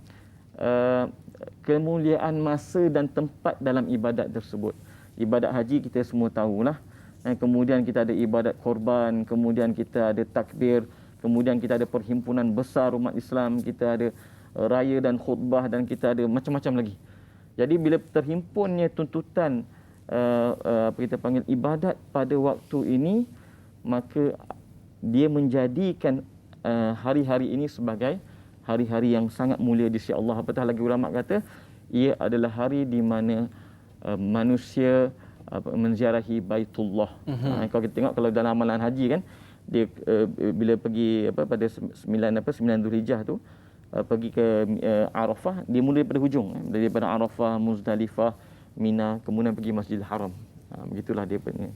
kemuliaan masa dan tempat dalam ibadat tersebut. Ibadat haji kita semua tahulah. Kemudian kita ada ibadat korban, kemudian kita ada takbir, kemudian kita ada perhimpunan besar umat Islam, kita ada raya dan khutbah, dan kita ada macam-macam lagi. Jadi bila terhimpunnya tuntutan apa kita panggil ibadat pada waktu ini, maka dia menjadikan hari-hari ini sebagai hari-hari yang sangat mulia di sisi Allah. Apatah lagi ulama kata ia adalah hari di mana manusia menziarahi Baitullah. Kalau kita tengok kalau dalam amalan haji kan, dia bila pergi pada 9 Dzulhijjah tu pergi ke Arafah, dia mula daripada hujung, daripada Arafah, Muzdalifah, Mina, kemudian pergi Masjidil Haram. Begitulah dia punya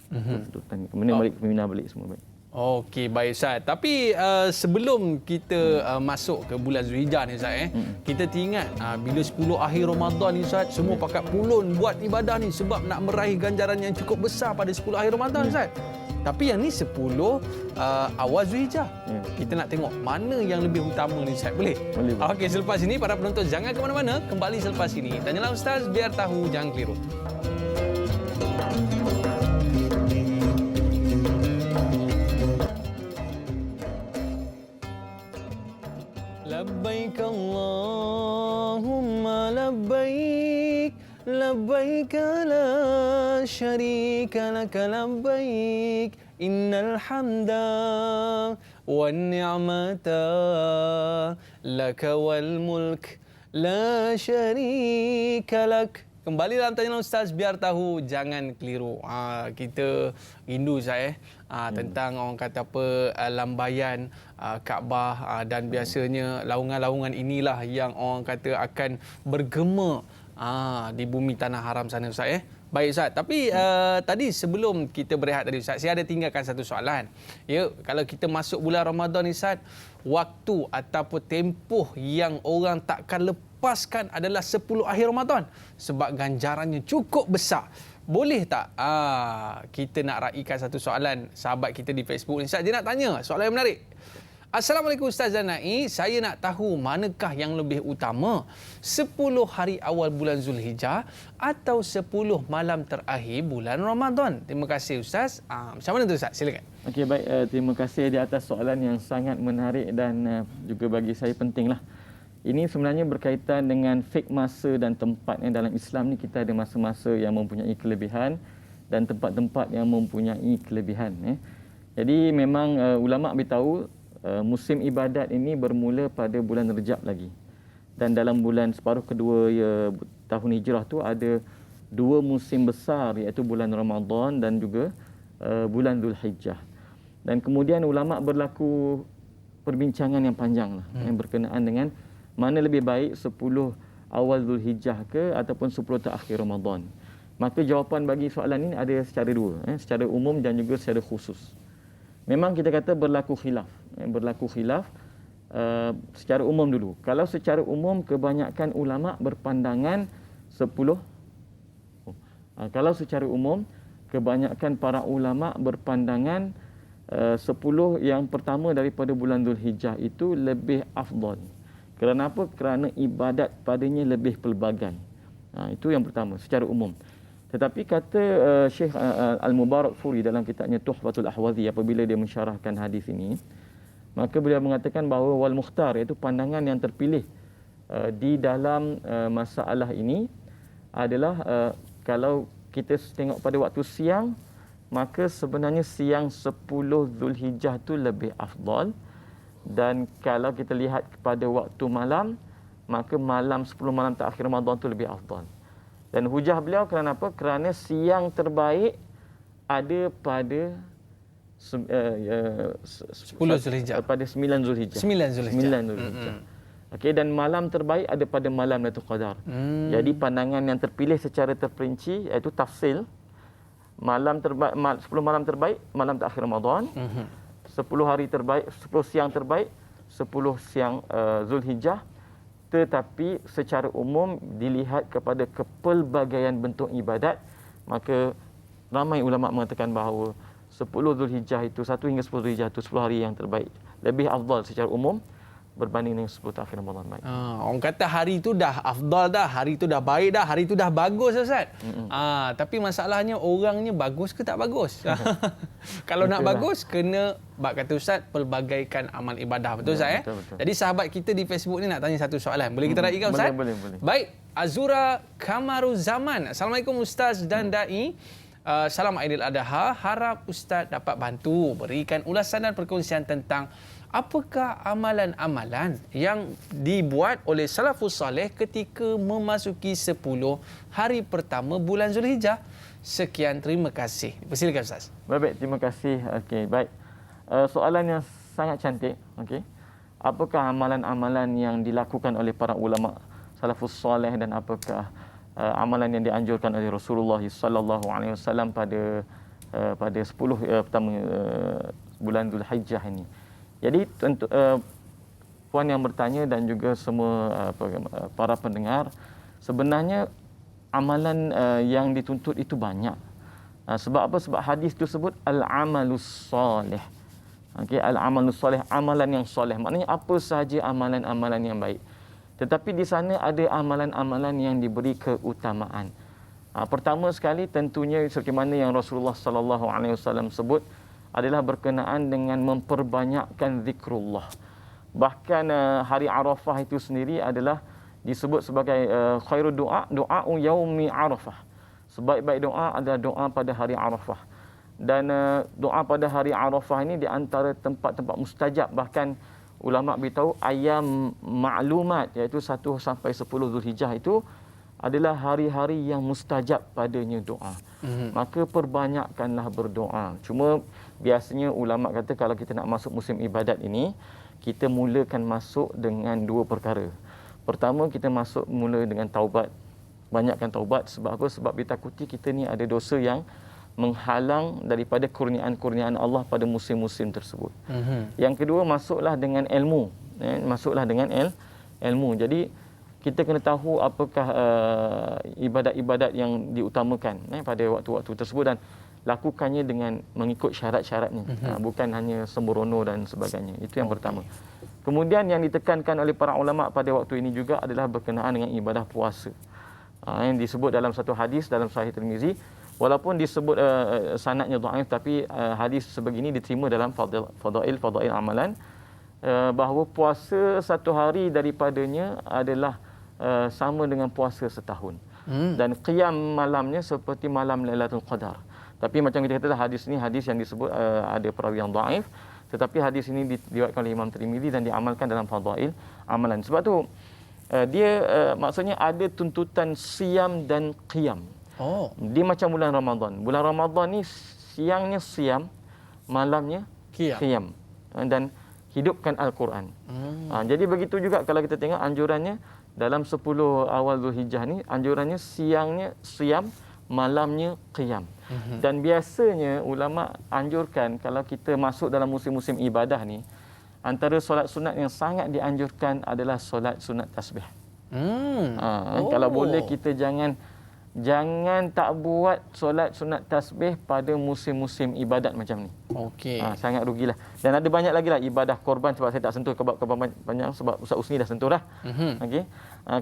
tuntutan. Kemudian balik ke Mina, balik semua baik. Okey, baik Ustaz. Tapi sebelum kita masuk ke bulan Zulhijjah ni Ustaz, kita teringat bila 10 akhir Ramadan ni Ustaz, semua pakat pulun buat ibadah ni sebab nak meraih ganjaran yang cukup besar pada 10 akhir Ramadan Ustaz. Tapi yang ni 10 awal Zulhijjah. Kita nak tengok mana yang lebih utama ni Ustaz. Boleh? Boleh. Okey, selepas ini para penonton jangan ke mana-mana, kembali selepas ini. Tanyalah Ustaz biar tahu, jangan keliru. Labbaik Allahumma labbaik, labbaik la syarika laka labbaik, innal hamda wan ni'mata laka wal mulk la syarika lak. Kembali dalam Tanya Ustaz biar tahu, jangan keliru. Kita rindu Ustaz tentang orang kata apa lambaian Kaabah, dan biasanya laungan-laungan inilah yang orang kata akan bergema di bumi tanah haram sana Ustaz. Baik Ustaz, tapi tadi sebelum kita berehat tadi Ustaz, saya ada tinggalkan satu soalan. Ya, kalau kita masuk bulan Ramadan ni Ustaz, waktu ataupun tempoh yang orang takkan lepaskan adalah 10 akhir Ramadan sebab ganjarannya cukup besar. Boleh tak kita nak raikan satu soalan sahabat kita di Facebook ni Ustaz? Dia nak tanya soalan yang menarik. Assalamualaikum Ustaz Zanai, saya nak tahu manakah yang lebih utama, 10 hari awal bulan Zulhijjah atau 10 malam terakhir bulan Ramadan? Terima kasih Ustaz. Macam mana tu Ustaz? Silakan. Okey, baik, terima kasih di atas soalan yang sangat menarik dan juga bagi saya pentinglah. Ini sebenarnya berkaitan dengan fik masa dan tempat. Dalam Islam ni kita ada masa-masa yang mempunyai kelebihan dan tempat-tempat yang mempunyai kelebihan. Jadi memang ulama beritahu musim ibadat ini bermula pada bulan Rejab lagi. Dan dalam bulan separuh kedua tahun hijrah tu ada 2 musim besar, iaitu bulan Ramadan dan juga bulan Zulhijjah. Dan kemudian ulama berlaku perbincangan yang panjang lah, yang berkenaan dengan mana lebih baik 10 awal Zulhijjah ke ataupun 10 terakhir Ramadan. Maka jawapan bagi soalan ini ada secara dua, secara umum dan juga secara khusus. Memang kita kata berlaku khilaf. Berlaku khilaf secara umum dulu. Kalau secara umum kebanyakan ulama berpandangan 10. Kalau secara umum kebanyakan para ulama berpandangan 10 yang pertama daripada bulan Zulhijjah itu lebih afdal. Kerana apa? Kerana ibadat padanya lebih pelbagai. Itu yang pertama secara umum. Tetapi kata Syekh Al-Mubarakfuri dalam kitabnya Tuhfatul Ahwazi apabila dia mensyarahkan hadis ini, maka beliau mengatakan bahawa wal mukhtar, iaitu pandangan yang terpilih di dalam masalah ini adalah kalau kita tengok pada waktu siang, maka sebenarnya siang 10 Zulhijjah tu lebih afdal. Dan kalau kita lihat kepada waktu malam, maka malam 10 malam terakhir Ramadan tu lebih afdal. Dan hujah beliau kerana apa? Kerana siang terbaik ada pada 10 Zulhijjah. pada 9 Zulhijjah. 9 Zulhijjah. 9 Zulhijjah. Okey, dan malam terbaik ada pada malam Lailatul Qadar. Jadi pandangan yang terpilih secara terperinci iaitu tafsil malam terbaik 10 malam terbaik malam terakhir Ramadan. 10 hari terbaik, 10 siang terbaik, 10 siang Zulhijjah. Tetapi secara umum dilihat kepada kepelbagaian bentuk ibadat, maka ramai ulama mengatakan bahawa 10 Zulhijjah itu 1 hingga 10 Zulhijjah itu 10 hari yang terbaik. Lebih afdal secara umum berbanding dengan 10 terakhir Ramadan baik. Orang kata hari itu dah afdal dah, hari itu dah baik dah, hari itu dah bagus Ustaz. Tapi masalahnya orangnya bagus ke tak bagus? Kalau nak bagus kena bab kata Ustaz pelbagaikan amal ibadah. Betul Ustaz betul. Jadi sahabat kita di Facebook ni nak tanya satu soalan. Boleh kita raikan Ustaz? Boleh. Baik, Azura Kamaruzaman. Assalamualaikum Ustaz dan dai. Salam Aidil Adha. Harap Ustaz dapat bantu berikan ulasan dan perkongsian tentang apakah amalan-amalan yang dibuat oleh salafus saleh ketika memasuki 10 hari pertama bulan Zulhijjah. Sekian, terima kasih. Persilakan Ustaz. Baik, terima kasih. Okey, baik. Soalan yang sangat cantik. Okey. Apakah amalan-amalan yang dilakukan oleh para ulama salafus saleh dan apakah amalan yang dianjurkan oleh Rasulullah sallallahu alaihi wasallam pada 10 pertama bulan Zulhijjah ini. Jadi puan yang bertanya dan juga semua para pendengar, sebenarnya amalan yang dituntut itu banyak. Sebab apa? Sebab hadis itu sebut al-amalus soleh. Okey, al-amalus soleh, amalan yang soleh. Maknanya apa sahaja amalan-amalan yang baik. Tetapi di sana ada amalan-amalan yang diberi keutamaan. Pertama sekali tentunya sebagaimana yang Rasulullah sallallahu alaihi wasallam sebut adalah berkenaan dengan memperbanyakkan zikrullah. Bahkan hari Arafah itu sendiri adalah disebut sebagai khairul doa yaumi Arafah. Sebaik-baik doa adalah doa pada hari Arafah. Dan doa pada hari Arafah ini di antara tempat-tempat mustajab. Bahkan ulama beritahu ayam maklumat iaitu 1 sampai 10 Zulhijjah itu adalah hari-hari yang mustajab padanya doa. Maka perbanyakkanlah berdoa. Cuma biasanya ulama kata kalau kita nak masuk musim ibadat ini, kita mulakan masuk dengan 2 perkara. Pertama, kita mula dengan taubat. Banyakkan taubat. Sebab apa? Sebab ditakuti kita ni ada dosa yang menghalang daripada kurniaan-kurniaan Allah pada musim-musim tersebut. Yang kedua, masuklah dengan ilmu. Masuklah dengan ilmu. Jadi kita kena tahu apakah ibadat-ibadat yang diutamakan pada waktu-waktu tersebut dan lakukannya dengan mengikut syarat-syaratnya. Bukan hanya sembrono dan sebagainya. Itu yang pertama. Kemudian yang ditekankan oleh para ulama pada waktu ini juga adalah berkenaan dengan ibadah puasa. Yang disebut dalam satu hadis dalam Sahih Tirmizi, walaupun disebut sanadnya dhaif, tapi hadis sebegini diterima dalam fadail amalan, bahawa puasa 1 hari daripadanya adalah sama dengan puasa setahun. Dan qiyam malamnya seperti malam Lailatul Qadar. Tapi macam kita kata hadis ini hadis yang disebut ada perawi yang dhaif, tetapi hadis ini diriwayatkan oleh Imam Tirmizi dan diamalkan dalam fadail amalan. Sebab tu dia maksudnya ada tuntutan siam dan qiyam. Dia macam bulan Ramadan. Bulan Ramadan ni siangnya siam, malamnya qiyam. Dan hidupkan Al-Quran. Jadi begitu juga kalau kita tengok anjurannya dalam 10 awal Zulhijjah ni, anjurannya siangnya siam, malamnya qiyam. Dan biasanya ulama anjurkan kalau kita masuk dalam musim-musim ibadah ni, antara solat sunat yang sangat dianjurkan adalah solat sunat tasbih. Kalau boleh kita jangan tak buat solat sunat tasbih pada musim-musim ibadat macam ni. Okey. Sangat rugilah. Dan ada banyak lagi lah ibadah korban, sebab saya tak sentuh korban banyak sebab Ustaz Usni dah sentuh dah. Okey.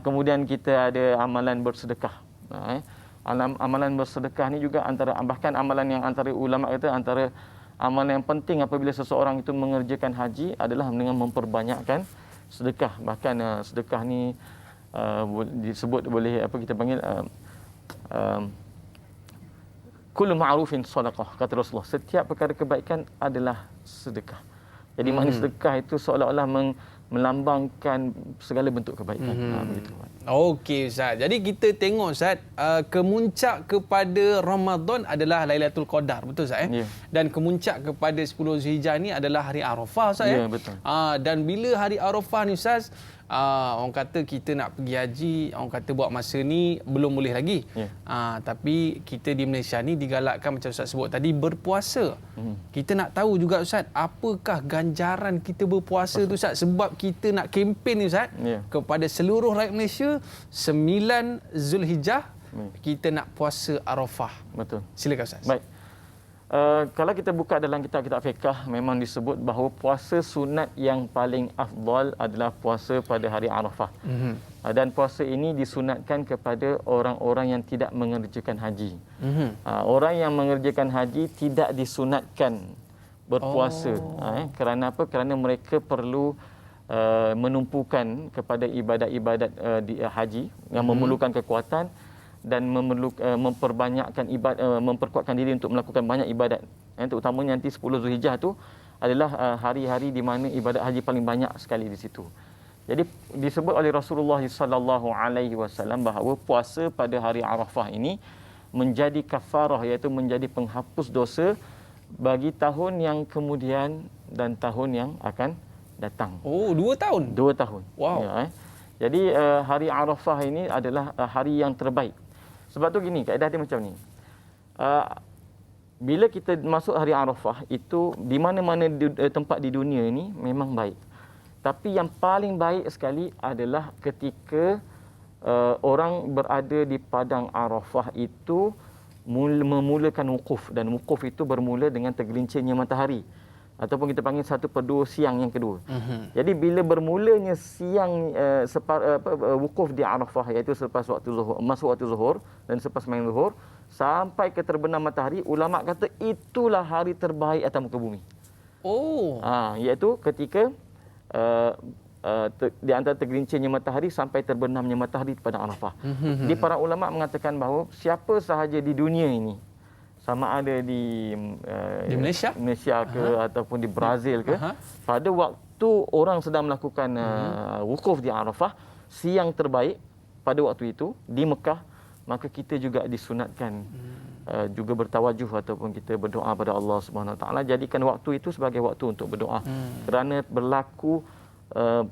Kemudian kita ada amalan bersedekah. Amalan bersedekah ni juga bahkan amalan yang antara ulama kata antara amalan yang penting apabila seseorang itu mengerjakan haji adalah dengan memperbanyakkan sedekah. Bahkan sedekah ni disebut boleh kita panggil kullu ma'rufin sadaqah, kata Rasulullah. Setiap perkara kebaikan adalah sedekah. Jadi makna sedekah itu seolah-olah melambangkan segala bentuk kebaikan. Begitu. Okey Ustaz. Jadi kita tengok Ustaz, kemuncak kepada Ramadan adalah Lailatul Qadar, betul Ustaz Ya. Dan kemuncak kepada 10 Zulhijjah ni adalah hari Arafah Ustaz Ya, betul. Dan bila hari Arafah ni Ustaz, orang kata kita nak pergi haji, orang kata buat masa ni belum boleh lagi. Ya. Tapi kita di Malaysia ni digalakkan macam Ustaz sebut tadi berpuasa. Kita nak tahu juga Ustaz, apakah ganjaran kita berpuasa tu Ustaz, sebab kita nak kempen ni Ustaz Ya. kepada seluruh rakyat Malaysia 9 Zulhijjah kita nak puasa Arafah. Betul. Silakan Ustaz. Baik. Kalau kita buka dalam kitab-kitab fiqh, memang disebut bahawa puasa sunat yang paling afdal adalah puasa pada hari Arafah. Dan puasa ini disunatkan kepada orang-orang yang tidak mengerjakan haji. Orang yang mengerjakan haji tidak disunatkan berpuasa. Kerana apa? Kerana mereka perlu menumpukan kepada ibadat-ibadat di haji yang memerlukan kekuatan dan memperbanyakkan memperkuatkan diri untuk melakukan banyak ibadat. Terutamanya nanti 10 Zulhijjah tu adalah hari-hari di mana ibadat haji paling banyak sekali di situ. Jadi disebut oleh Rasulullah sallallahu alaihi wasallam bahawa puasa pada hari Arafah ini menjadi kafarah, iaitu menjadi penghapus dosa bagi tahun yang kemudian dan tahun yang akan datang. Oh, 2 tahun. 2 tahun. Wow. Ya, Jadi hari Arafah ini adalah hari yang terbaik. Sebab tu gini, kaedah dia macam ni. Bila kita masuk hari Arafah, itu di mana-mana tempat di dunia ini memang baik. Tapi yang paling baik sekali adalah ketika orang berada di padang Arafah itu memulakan wukuf. Dan wukuf itu bermula dengan tergelincirnya matahari. Ataupun kita panggil 1/2 siang yang kedua. Jadi bila bermulanya siang wukuf di Arafah, iaitu selepas waktu zuhur, masuk waktu zuhur dan selepas main zuhur sampai ke terbenam matahari, ulama kata itulah hari terbaik atas muka bumi. Iaitu ketika di antara tergelincirnya matahari sampai terbenamnya matahari pada Arafah. Jadi para ulama mengatakan bahawa siapa sahaja di dunia ini, sama ada di Malaysia ke ataupun di Brazil ke, pada waktu orang sedang melakukan wukuf di Arafah, siang terbaik pada waktu itu di Mekah, maka kita juga disunatkan juga bertawajuh ataupun kita berdoa pada Allah Subhanahu Wa Taala. Jadikan waktu itu sebagai waktu untuk berdoa, kerana berlaku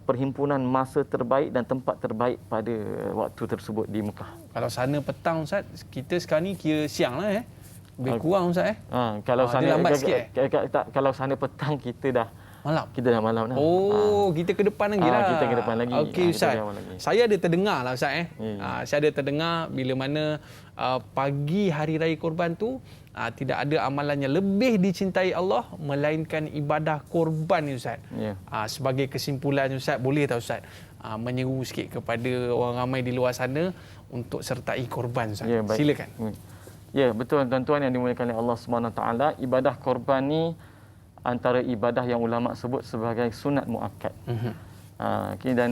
perhimpunan masa terbaik dan tempat terbaik pada waktu tersebut di Mekah. Kalau sana petang Ustaz, kita sekarang ni kira siang lah lebih kurang Ustaz Kalau sana lambat sikit kalau sana petang, kita dah malam. Kita dah malam dah. Kita ke depan lagi lah. Kita ke depan lagi. Okey Ustaz. Saya ada terdengar lah Ustaz saya ada terdengar bila mana pagi hari raya korban tu tidak ada amalan yang lebih dicintai Allah melainkan ibadah korban ni Ustaz. Sebagai kesimpulan Ustaz, boleh tak Ustaz menyeru sikit kepada orang ramai di luar sana untuk sertai korban Ustaz? Silakan. Ya, betul tuan-tuan yang dimuliakan oleh Allah Subhanahu Wa Taala, ibadah korban ni antara ibadah yang ulama sebut sebagai sunat muakkad. Dan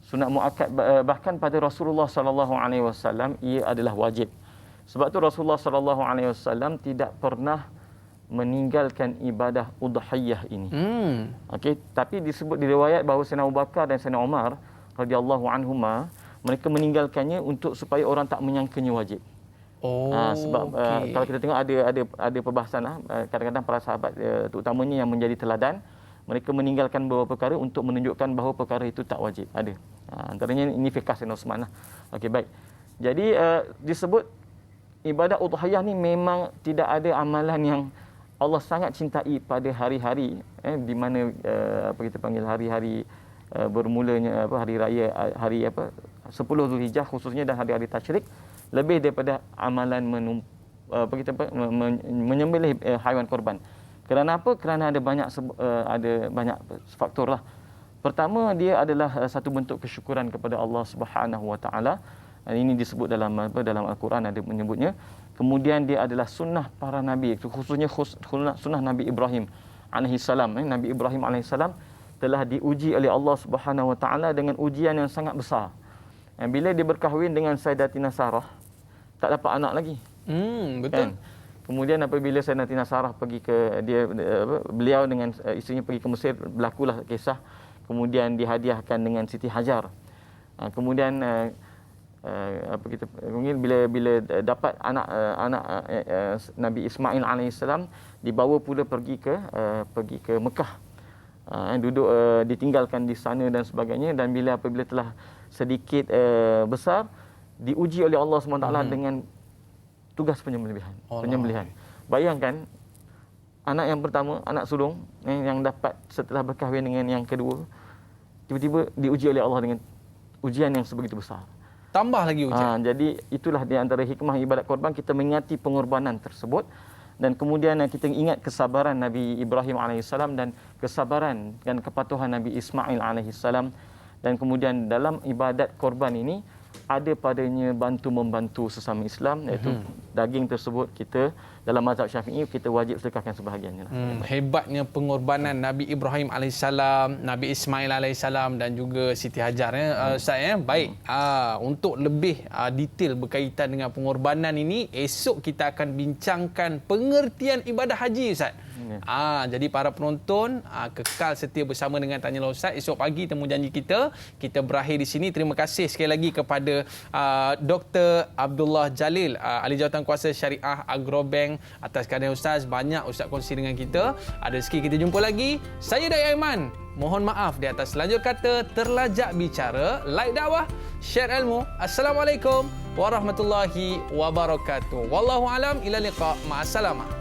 sunat muakkad bahkan pada Rasulullah sallallahu alaihi wasallam ia adalah wajib. Sebab tu Rasulullah sallallahu alaihi wasallam tidak pernah meninggalkan ibadah udhiyah ini. Tapi disebut di riwayat bahawa Sayyidina Abu Bakar dan Sayyidina Umar radhiyallahu anhuma mereka meninggalkannya untuk supaya orang tak menyangkanya wajib. Sebab kalau kita tengok ada perbahasan kadang-kadang para sahabat terutamanya yang menjadi teladan, mereka meninggalkan beberapa perkara untuk menunjukkan bahawa perkara itu tak wajib. Ada. Antaranya ini fiqh Sayyidina Uthman lah. Okey, baik. Jadi disebut ibadat udhiyah ni memang tidak ada amalan yang Allah sangat cintai pada hari-hari di mana kita panggil hari-hari bermulanya hari raya 10 Zulhijjah khususnya dan hari-hari tasyrik, lebih daripada amalan menyembelih haiwan korban. Kerana apa? Kerana ada banyak faktor lah. Pertama, dia adalah satu bentuk kesyukuran kepada Allah Subhanahu Wa Taala. Ini disebut dalam Al-Quran ada menyebutnya. Kemudian dia adalah sunnah para nabi, khususnya sunnah Nabi Ibrahim alaihi salam. Nabi Ibrahim alaihi salam telah diuji oleh Allah Subhanahu Wa Taala dengan ujian yang sangat besar. Bila dia berkahwin dengan Sayyidatina Sarah, tak dapat anak lagi. Betul. Kan? Kemudian apabila Sayyidatina Sarah pergi ke beliau dengan isterinya pergi ke Mesir, berlakulah kisah. Kemudian dihadiahkan dengan Siti Hajar. Kemudian bila dapat anak Nabi Ismail alaihissalam, dibawa pula pergi ke Mekah. Duduk ditinggalkan di sana dan sebagainya, dan apabila telah sedikit besar, diuji oleh Allah SWT dengan tugas penyembelihan. Bayangkan, anak yang pertama, anak sulung yang dapat setelah berkahwin dengan yang kedua, tiba-tiba diuji oleh Allah dengan ujian yang sebegitu besar. Tambah lagi ujian. Jadi itulah di antara hikmah ibadat korban, kita mengingati pengorbanan tersebut. Dan kemudian kita ingat kesabaran Nabi Ibrahim alaihissalam dan kesabaran dan kepatuhan Nabi Ismail alaihissalam. Dan kemudian dalam ibadat korban ini ada padanya bantu-membantu sesama Islam, iaitu daging tersebut kita dalam mazhab Syafi'i kita wajib sedekahkan sebahagiannya. Hebatnya pengorbanan Nabi Ibrahim alaihissalam, Nabi Ismail alaihissalam dan juga Siti Hajar. Ustaz, baik. Untuk lebih detail berkaitan dengan pengorbanan ini, esok kita akan bincangkan pengertian ibadah haji, Ustaz. Jadi para penonton kekal setia bersama dengan Tanyalah Ustaz. Esok pagi temu janji kita berakhir di sini. Terima kasih sekali lagi kepada Dr. Abdullah Jalil, Ahli Jawatankuasa Syariah Agrobank, atas kehadiran Ustaz. Banyak Ustaz kongsi dengan kita. Ada rezeki kita jumpa lagi. Saya Da'i Aiman, mohon maaf di atas lanjut kata terlajak bicara. Like dakwah, share ilmu. Assalamualaikum warahmatullahi wabarakatuh. Wallahu alam, ila liqa, ma'assalamah.